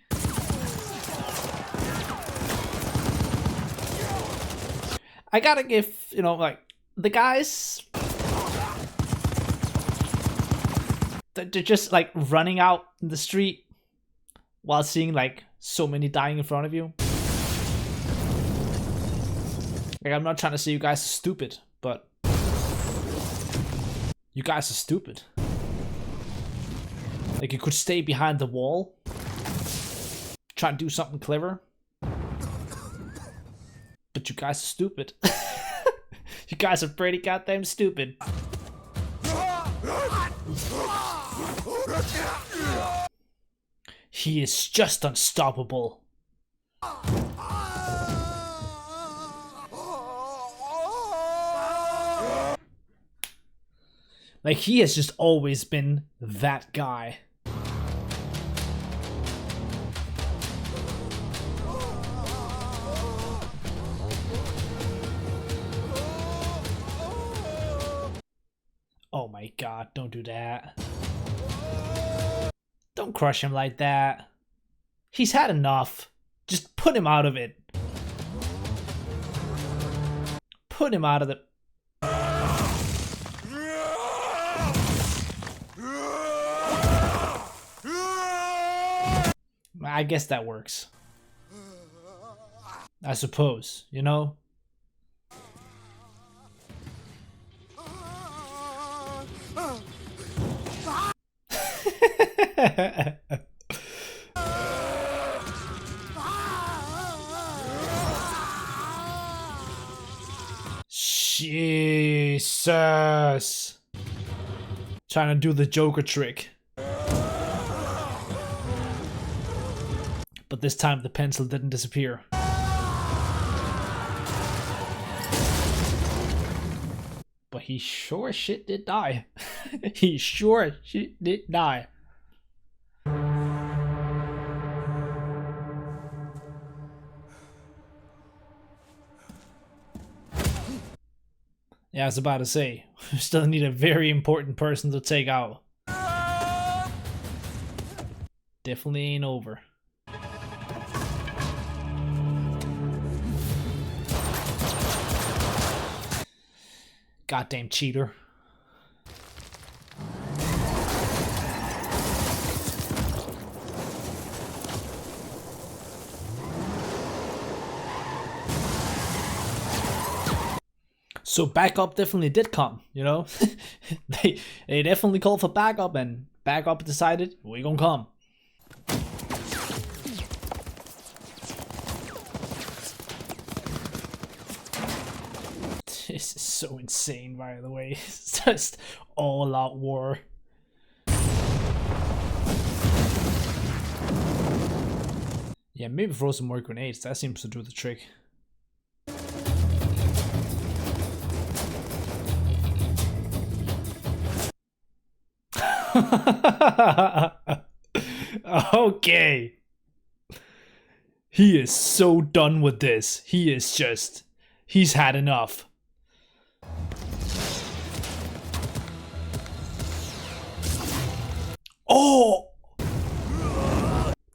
I gotta give, you know, like, the guys, they're just like running out in the street while seeing like so many dying in front of you. Like, I'm not trying to say you guys are stupid, but you guys are stupid. Like, you could stay behind the wall, try and do something clever, but you guys are stupid. You guys are pretty goddamn stupid. He is just unstoppable. Like, he has just always been that guy. Oh my god, don't do that. Don't crush him like that. He's had enough. Just put him out of it. Put him out of the... I guess that works. I suppose, you know? Jesus. Trying to do the Joker trick. But this time the pencil didn't disappear. But he sure as shit did die. He sure as shit did die. Yeah, I was about to say, we still need a very important person to take out. Definitely ain't over. Goddamn cheater. So backup definitely did come, you know? they definitely called for backup, and backup decided, we gonna come. This is so insane, by the way. It's just all out war. Yeah, maybe throw some more grenades. That seems to do the trick. Okay. He is so done with this. He is just... He's had enough. Oh!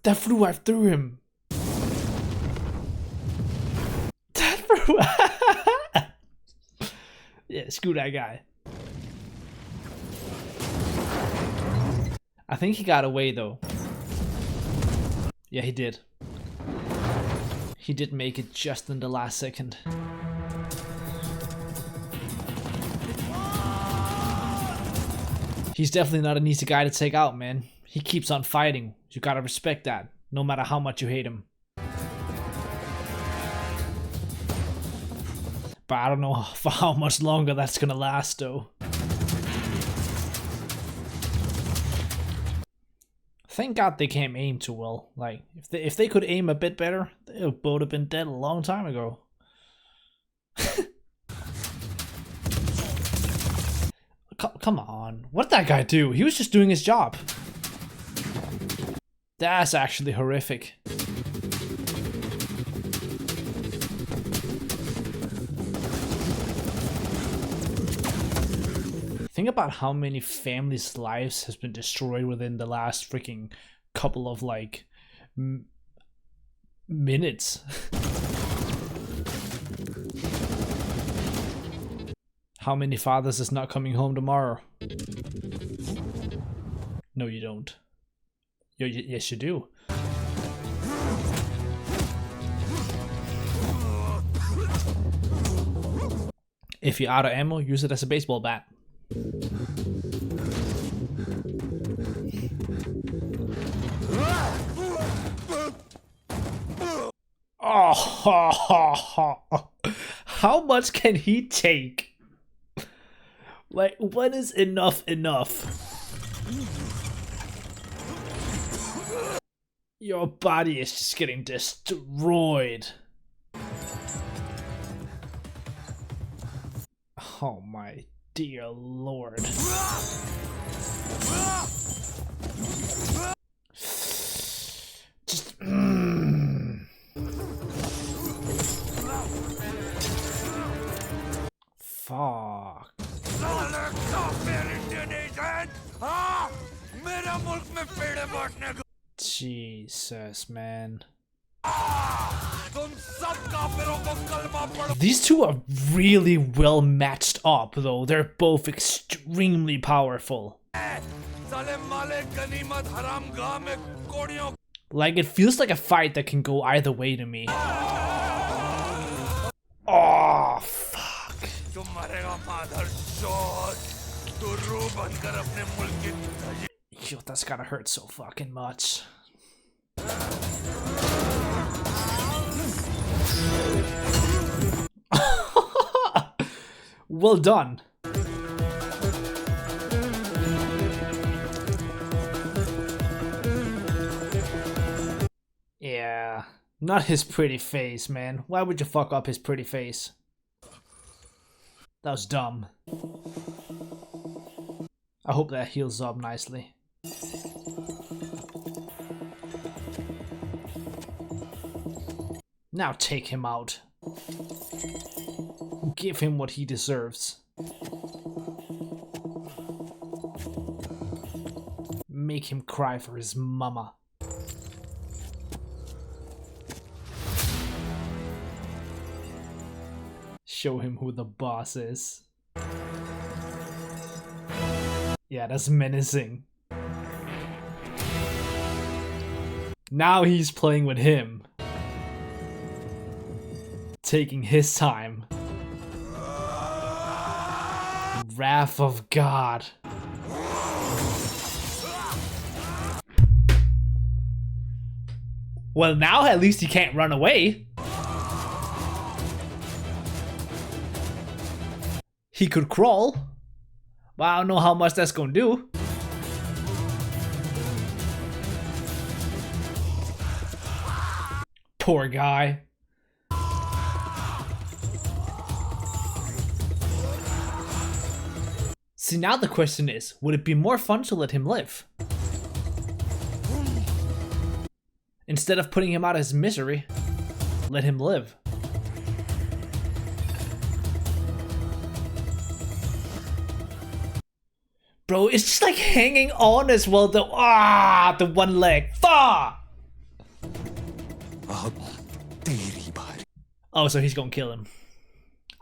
That flew right through him. That flew. Yeah, screw that guy. I think he got away though. Yeah, he did. He did make it just in the last second. He's definitely not an easy guy to take out, man. He keeps on fighting. You gotta respect that, no matter how much you hate him. But I don't know for how much longer that's gonna last, though. Thank God they can't aim too well. Like, if they could aim a bit better, they would both have been dead a long time ago. Come on. What did that guy do? He was just doing his job. That's actually horrific. Think about how many families' lives has been destroyed within the last freaking couple of like minutes. How many fathers is not coming home tomorrow? No, you don't. Yes, you do. If you're out of ammo, use it as a baseball bat. Oh, how much can he take? Like, when is enough enough? Your body is just getting destroyed. Oh my dear lord. Just fuck. Jesus, man. These two are really well matched up, though. They're both extremely powerful. Like, it feels like a fight that can go either way to me. Oh, fuck. Yo, that's gotta hurt so fucking much. Well done. Yeah, not his pretty face, man. Why would you fuck up his pretty face? That was dumb. I hope that heals up nicely. Now take him out. Give him what he deserves. Make him cry for his mama. Show him who the boss is. Yeah, that's menacing. Now he's playing with him. Taking his time. Wrath of God. Well, now at least he can't run away. He could crawl. But I don't know how much that's gonna do. Poor guy. See, now the question is, would it be more fun to let him live? Instead of putting him out of his misery, let him live. Bro, it's just like hanging on as well, the one leg. Fuck! Oh, so he's gonna kill him.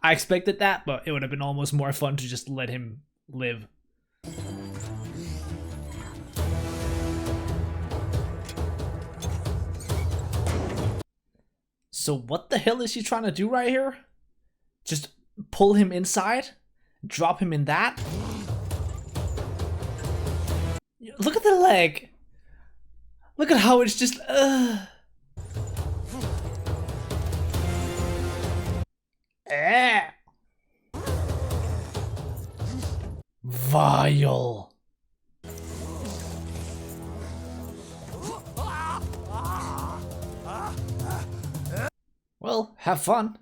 I expected that, but it would have been almost more fun to just let him live. So what the hell is she trying to do right here? Just pull him inside? Drop him in that? Look at the leg! Look at how it's just... Vile. Well, have fun.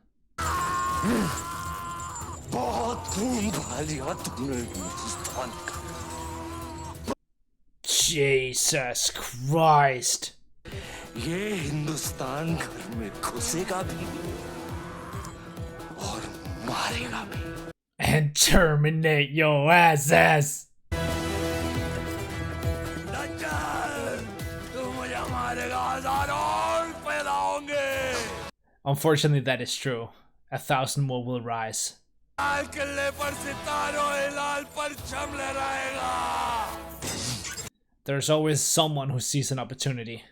Jesus Christ. ये हिंदुस्तान घर में घुसेगा भी और मारेगा भी. And terminate your asses. Unfortunately, that is true. 1,000 more will rise. There's always someone who sees an opportunity.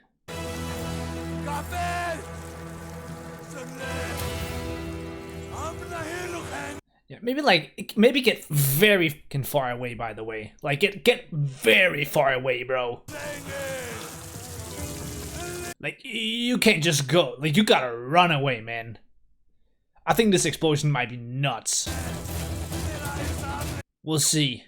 Yeah, maybe get very fucking far away, by the way. Like, get very far away, bro. Like, you can't just go. Like, you gotta run away, man. I think this explosion might be nuts. We'll see.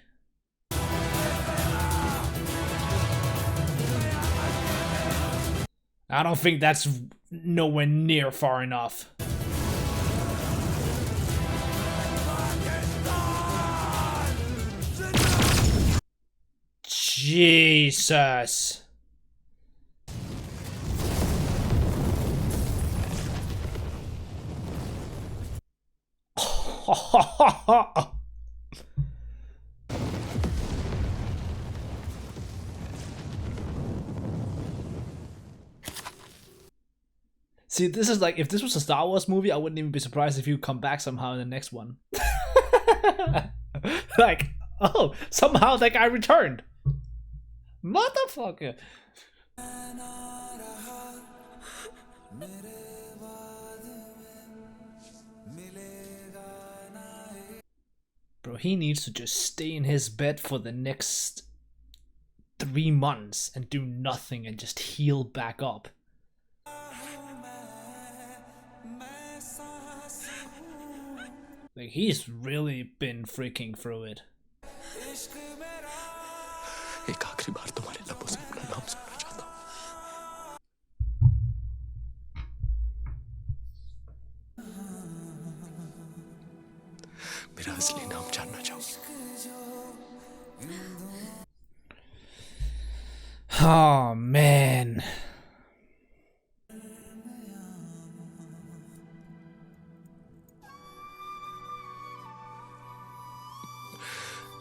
I don't think that's nowhere near far enough. Jesus. See, this is like, if this was a Star Wars movie, I wouldn't even be surprised if you come back somehow in the next one. Like, oh, somehow that guy returned. Motherfucker. Bro, he needs to just stay in his bed for the next 3 months and do nothing and just heal back up. Like, he's really been freaking through it. एक आखिरी बार तुम्हारे लबों से अपना नाम सुनना चाहता हूँ. मेरा असली नाम जानना चाहूँगी. Oh man.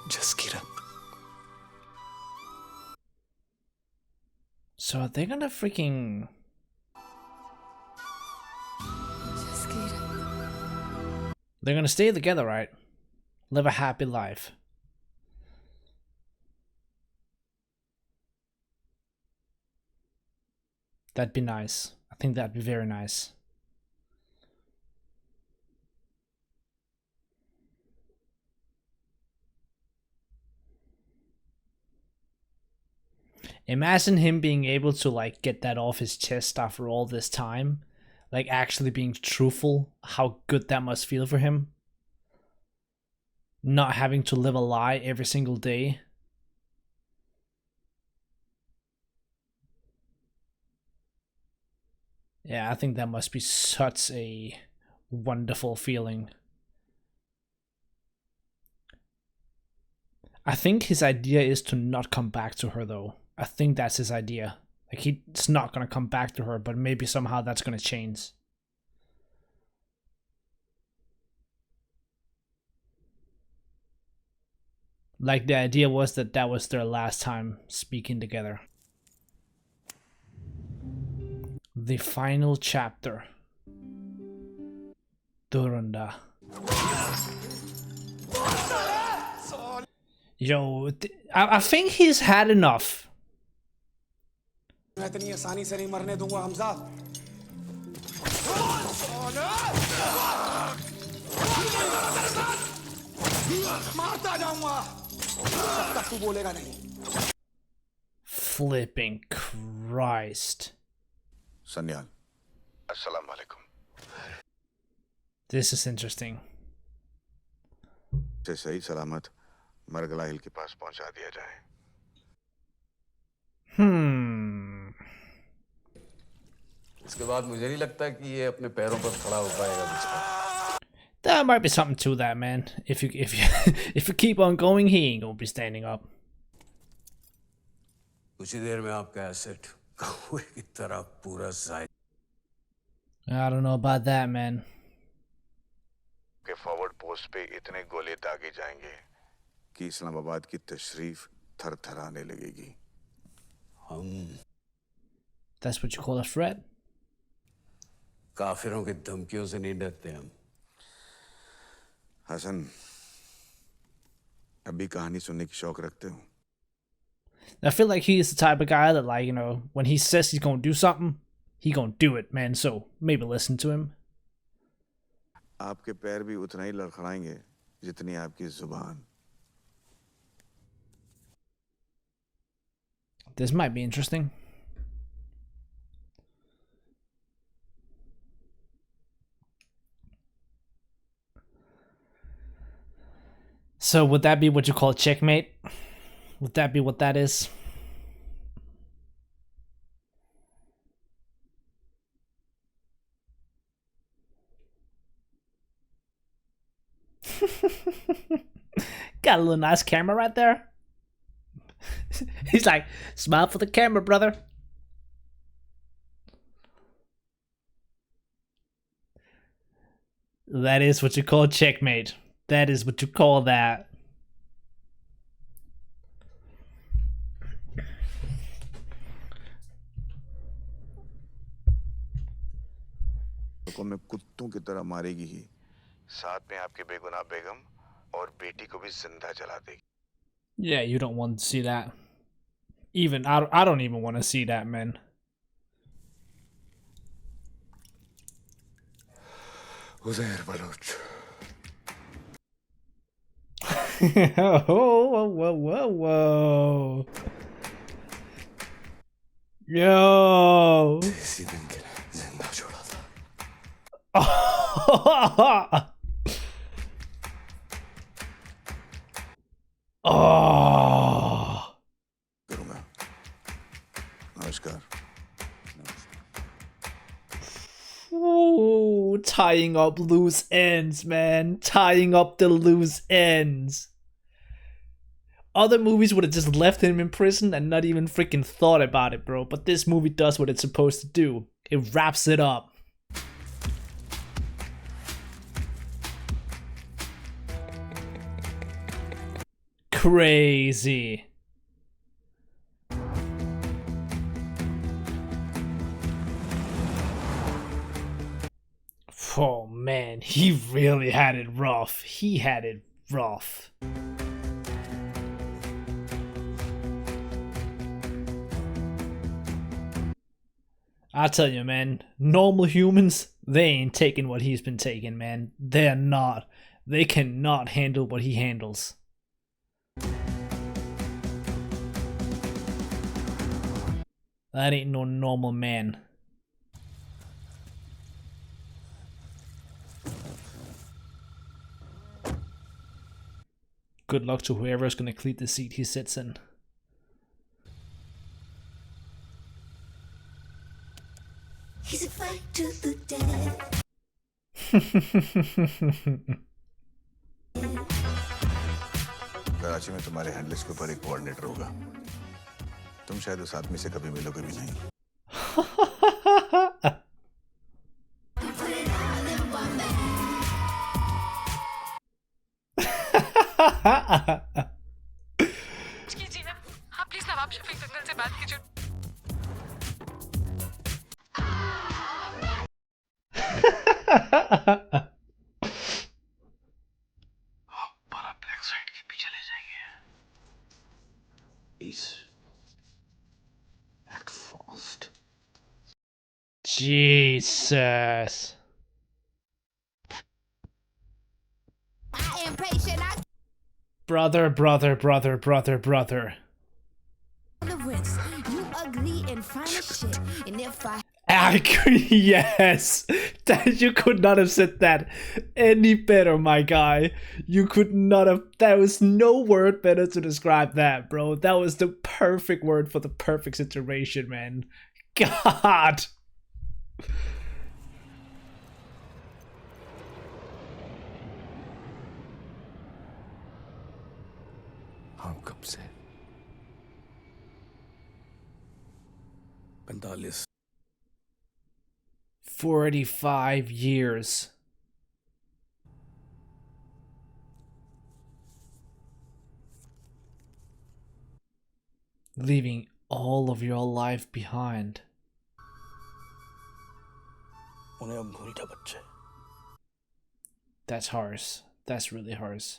Just get up. So are they gonna freaking... They're gonna stay together, right? Live a happy life. That'd be nice. I think that'd be very nice. Imagine him being able to like get that off his chest after all this time. Like actually being truthful. How good that must feel for him. Not having to live a lie every single day. Yeah, I think that must be such a wonderful feeling. I think his idea is to not come back to her though. I think that's his idea. Like, he's not gonna come back to her, but maybe somehow that's gonna change. Like, the idea was that that was their last time speaking together. The final chapter. Dhurandhar. Yo, I think he's had enough. मैं इतनी आसानी से नहीं मरने दूंगा हमजा। मारता जाऊंगा जब तक तू बोलेगा नहीं। Flipping Christ. Sanyal. Assalamu alaikum. This is interesting. से सही सलामत मरगला हिल के पास पहुंचा दिया जाए। इसके बाद मुझे नहीं लगता कि ये अपने पैरों पर खड़ा हो पाएगा बेचारा। There might be something to that, man. If you keep on going, he ain't gonna be standing up. कुछ ही देर में आपका एसेट कौवे की तरह पूरा side. I don't know about that, man. के फॉरवर्ड पोस्ट पे इतने गोले दागे जाएंगे कि इस्लामाबाद की तशरीफ थरथराने लगेगी। That's what you call a threat? काफिरों की धमकियों से नहीं डरते हम। हसन, अभी कहानी सुनने की शौक रखते हो? I feel like he is the type of guy that, like, you know, when he says he's gonna do something, he gonna do it, man. So maybe listen to him. आपके पैर भी उतना ही लड़खड़ाएंगे जितनी आपकी जुबान। This might be interesting. So would that be what you call checkmate? Would that be what that is? Got a little nice camera right there. He's like, smile for the camera, brother. That is what you call checkmate. That is what you call that. को मैं कुत्तों की तरह मारेगी ही, साथ में आपके बेगुनाह बेगम और बेटी को भी जिंदा जला देगी। Yeah, you don't want to see that. Even I don't even want to see that, man. Uzair Baloch. Whoa. Yo. इसी दिन के लिए जिंदा छोड़ा था। करूँगा। नमस्कार। Ooh, tying up loose ends, man. Tying up the loose ends. Other movies would have just left him in prison and not even freaking thought about it, bro. But this movie does what it's supposed to do. It wraps it up. Crazy. Oh man, he really had it rough. He had it rough. I tell you, man, normal humans, they ain't taking what he's been taking, man. They're not. They cannot handle what he handles. That ain't no normal man. Good luck to whoever is going to clean the seat he sits in. He's a fight to the death. Karachi में तुम्हारे हैंडलिस्ट के ऊपर एक coordinator होगा। तुम शायद उस आदमी से कभी मिलोगे भी नहीं। कीजिए ना, आप प्लीज नवाब शफीक अंकल से बात कीजिए। Jesus. Brother, brother, brother, brother, brother. You ugly and fine as shit. And if I Yes, that you could not have said that any better, my guy. You could not have. There was no word better to describe that, bro. That was the perfect word for the perfect situation, man. God. हाँ कब से 45 45 years. Leaving all of your life behind. उन्हें अब भूल जा बच्चे That's harsh. That's really harsh.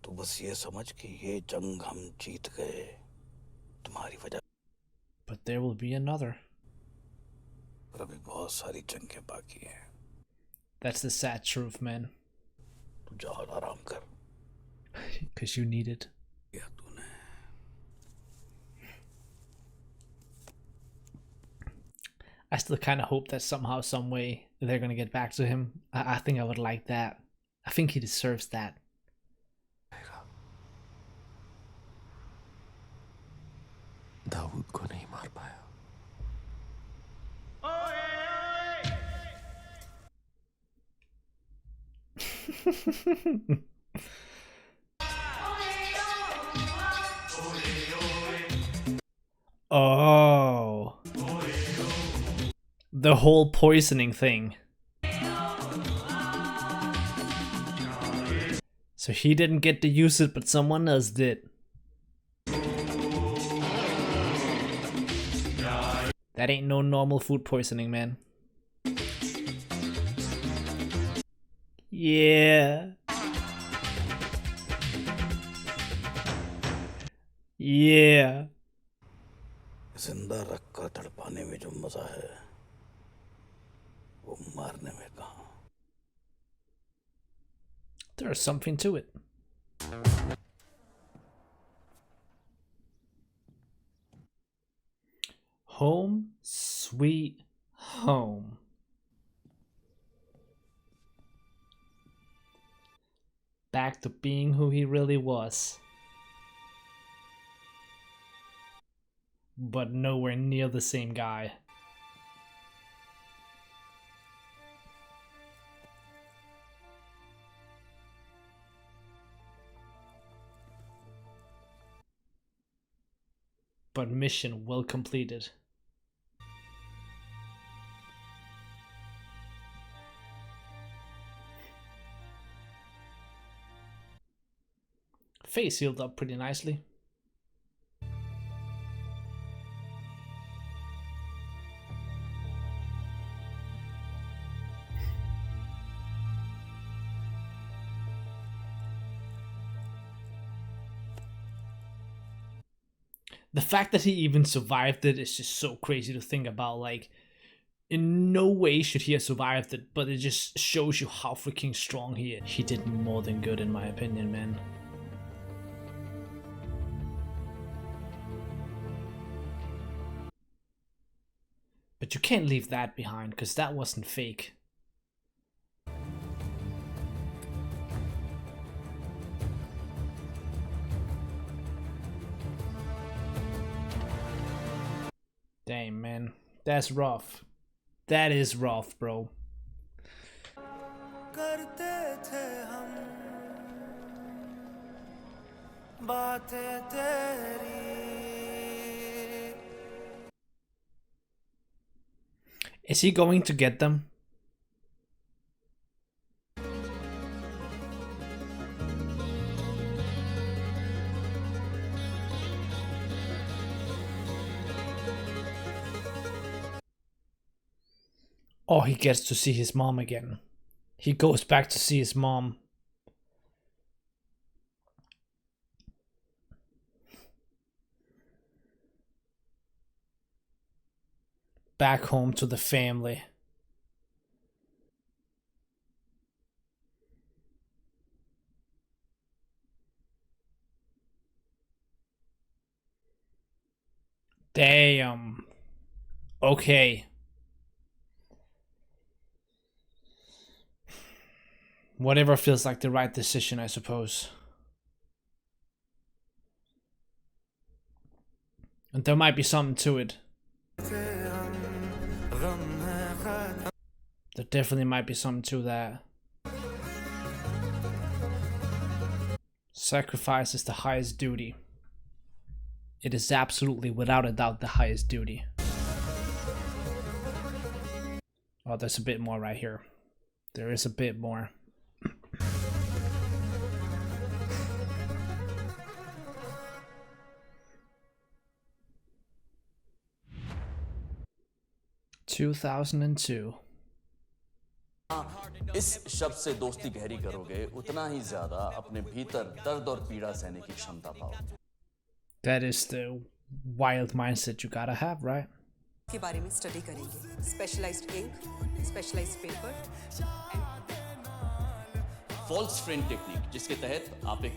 तू बस ये समझ कि ये जंग हम जीत गए तुम्हारी वजह But there will be another. पर अभी बहुत सारी जंगें बाकी हैं That's the sad truth, man. तू जा और आराम कर Because you need it. या तूने I still kind of hope that somehow, some way, they're gonna get back to him. I think I would like that. I think he deserves that. Dawood को नहीं मार पाया Oh. The whole poisoning thing. So he didn't get to use it, but someone else did. That ain't no normal food poisoning, man. Yeah. Yeah. जिंदा रखकर तड़पाने में जो मजा है वो मारने में कहाँ There's something to it. Home sweet home. Back to being who he really was. But nowhere near the same guy. But mission well completed. Face healed up pretty nicely. The fact that he even survived it is just so crazy to think about. Like, in no way should he have survived it, but it just shows you how freaking strong he is. He did more than good, in my opinion, man. But you can't leave that behind, because that wasn't fake. Damn, man. That's rough. That is rough, bro. करते थे हम बातें तेरी Is he going to get them? Oh, he gets to see his mom again. He goes back to see his mom. Back home to the family. Damn. Okay. Whatever feels like the right decision, I suppose. And there might be something to it. There definitely might be something to that. Sacrifice is the highest duty. It is absolutely, without a doubt, the highest duty. Oh, there's a bit more right here. There is a bit more. (2002) इस शब्द से दोस्ती गहरी करोगे उतना ही ज्यादा अपने भीतर दर्द और पीड़ा सहने की क्षमता पाओगे. That is the wild mindset you gotta have, right? के बारे में स्टडी करेंगे. Specialized ink, specialized paper. False friend technique जिसके तहत आप एक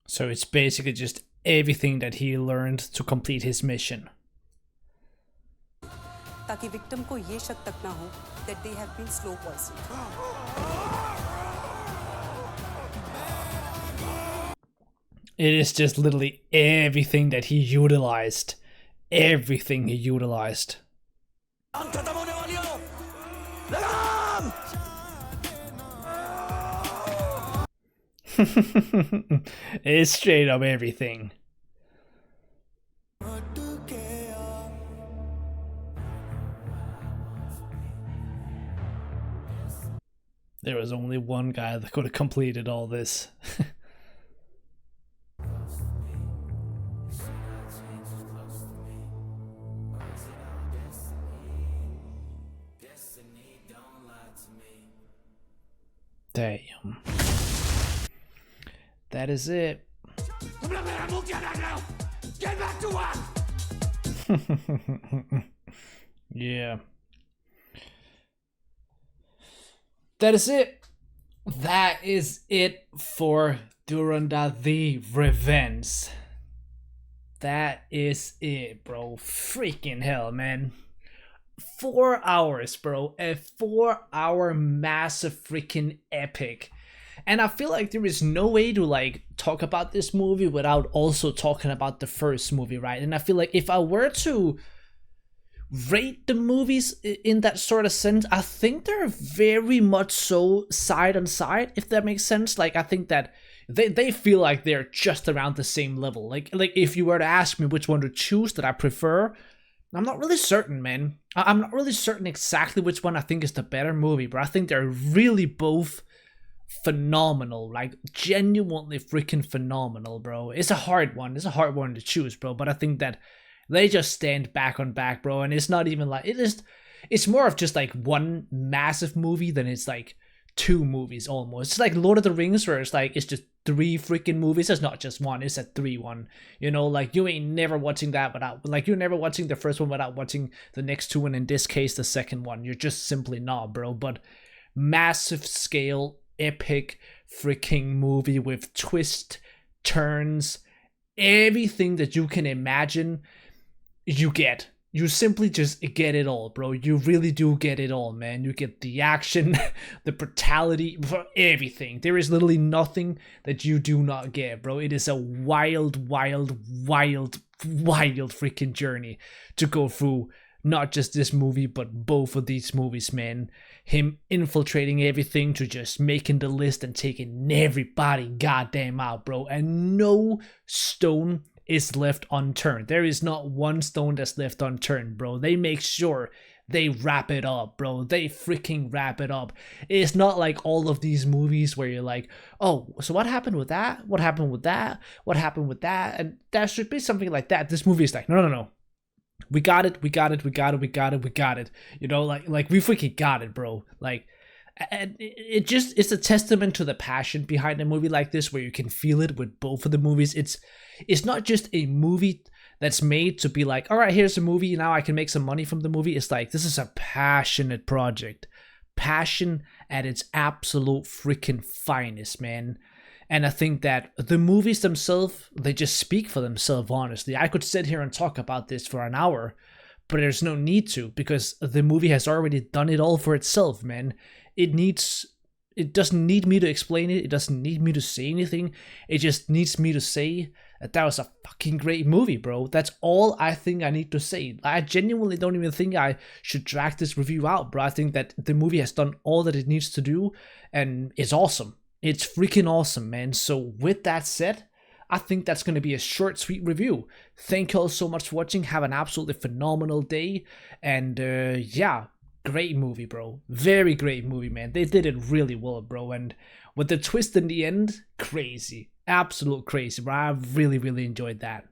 So it's basically just everything that he learned to complete his mission. ताकि विक्टिम को ये शक तक ना हो that they have been slow poisoned. It is just literally everything that he utilized. Everything he utilized. It's straight up everything. There was only one guy that could have completed all this. Damn. That is it. Get back to work! Yeah. That is it. That is it for Dhurandhar the Revenge. That is it, bro. Freaking hell, man. 4 hours, bro. A 4-hour massive freaking epic. And I feel like there is no way to like talk about this movie without also talking about the first movie, right? And I feel like if I were to rate the movies in that sort of sense, I think they're very much so side on side, if that makes sense. Like I think that they feel like they're just around the same level. Like if you were to ask me which one to choose that I prefer, I'm not really certain, man. I'm not really certain exactly which one I think is the better movie, but I think they're really both phenomenal, like genuinely freaking phenomenal, bro. It's a hard one. It's a hard one to choose, bro, but I think that they just stand back on back, bro, and it's not even like it's more of just like one massive movie than it's like two movies almost. It's like Lord of the Rings, where it's like it's just 3 freaking movies. It's not just one, it's a 3-1. You know, like you ain't never watching that without, like you're never watching the first one without watching the next 2, and in this case the second one. You're just simply not, bro. But massive scale, epic freaking movie with twists, turns, everything that you can imagine. You get. You simply just get it all, bro. You really do get it all, man. You get the action, the brutality, everything. There is literally nothing that you do not get, bro. It is a wild, wild, wild, wild freaking journey to go through not just this movie, but both of these movies, man. Him infiltrating everything to just making the list and taking everybody goddamn out, bro. And no stone is left unturned. There is not one stone that's left unturned, bro. They make sure they wrap it up, bro. They freaking wrap it up. It's not like all of these movies where you're like, oh, so what happened with that? What happened with that? What happened with that? And that should be something like that. This movie is like, no. we got it. You know, like we freaking got it, bro. Like, and it's a testament to the passion behind a movie like this, where you can feel it with both of the movies. It's not just a movie that's made to be like, all right, here's a movie, now I can make some money from the movie. It's like, this is a passionate project. Passion at its absolute freaking finest, man. And I think that the movies themselves, they just speak for themselves, honestly. I could sit here and talk about this for an hour, but there's no need to, because the movie has already done it all for itself, man. It doesn't need me to explain it. It doesn't need me to say anything. It just needs me to say that was a fucking great movie, bro. That's all I think I need to say. I genuinely don't even think I should drag this review out, bro. I think that the movie has done all that it needs to do, and it's awesome. It's freaking awesome, man. So with that said, I think that's going to be a short, sweet review. Thank you all so much for watching. Have an absolutely phenomenal day. And yeah, great movie, bro. Very great movie, man. They did it really well, bro. And with the twist in the end, crazy. Absolute crazy, bro. I really, really enjoyed that.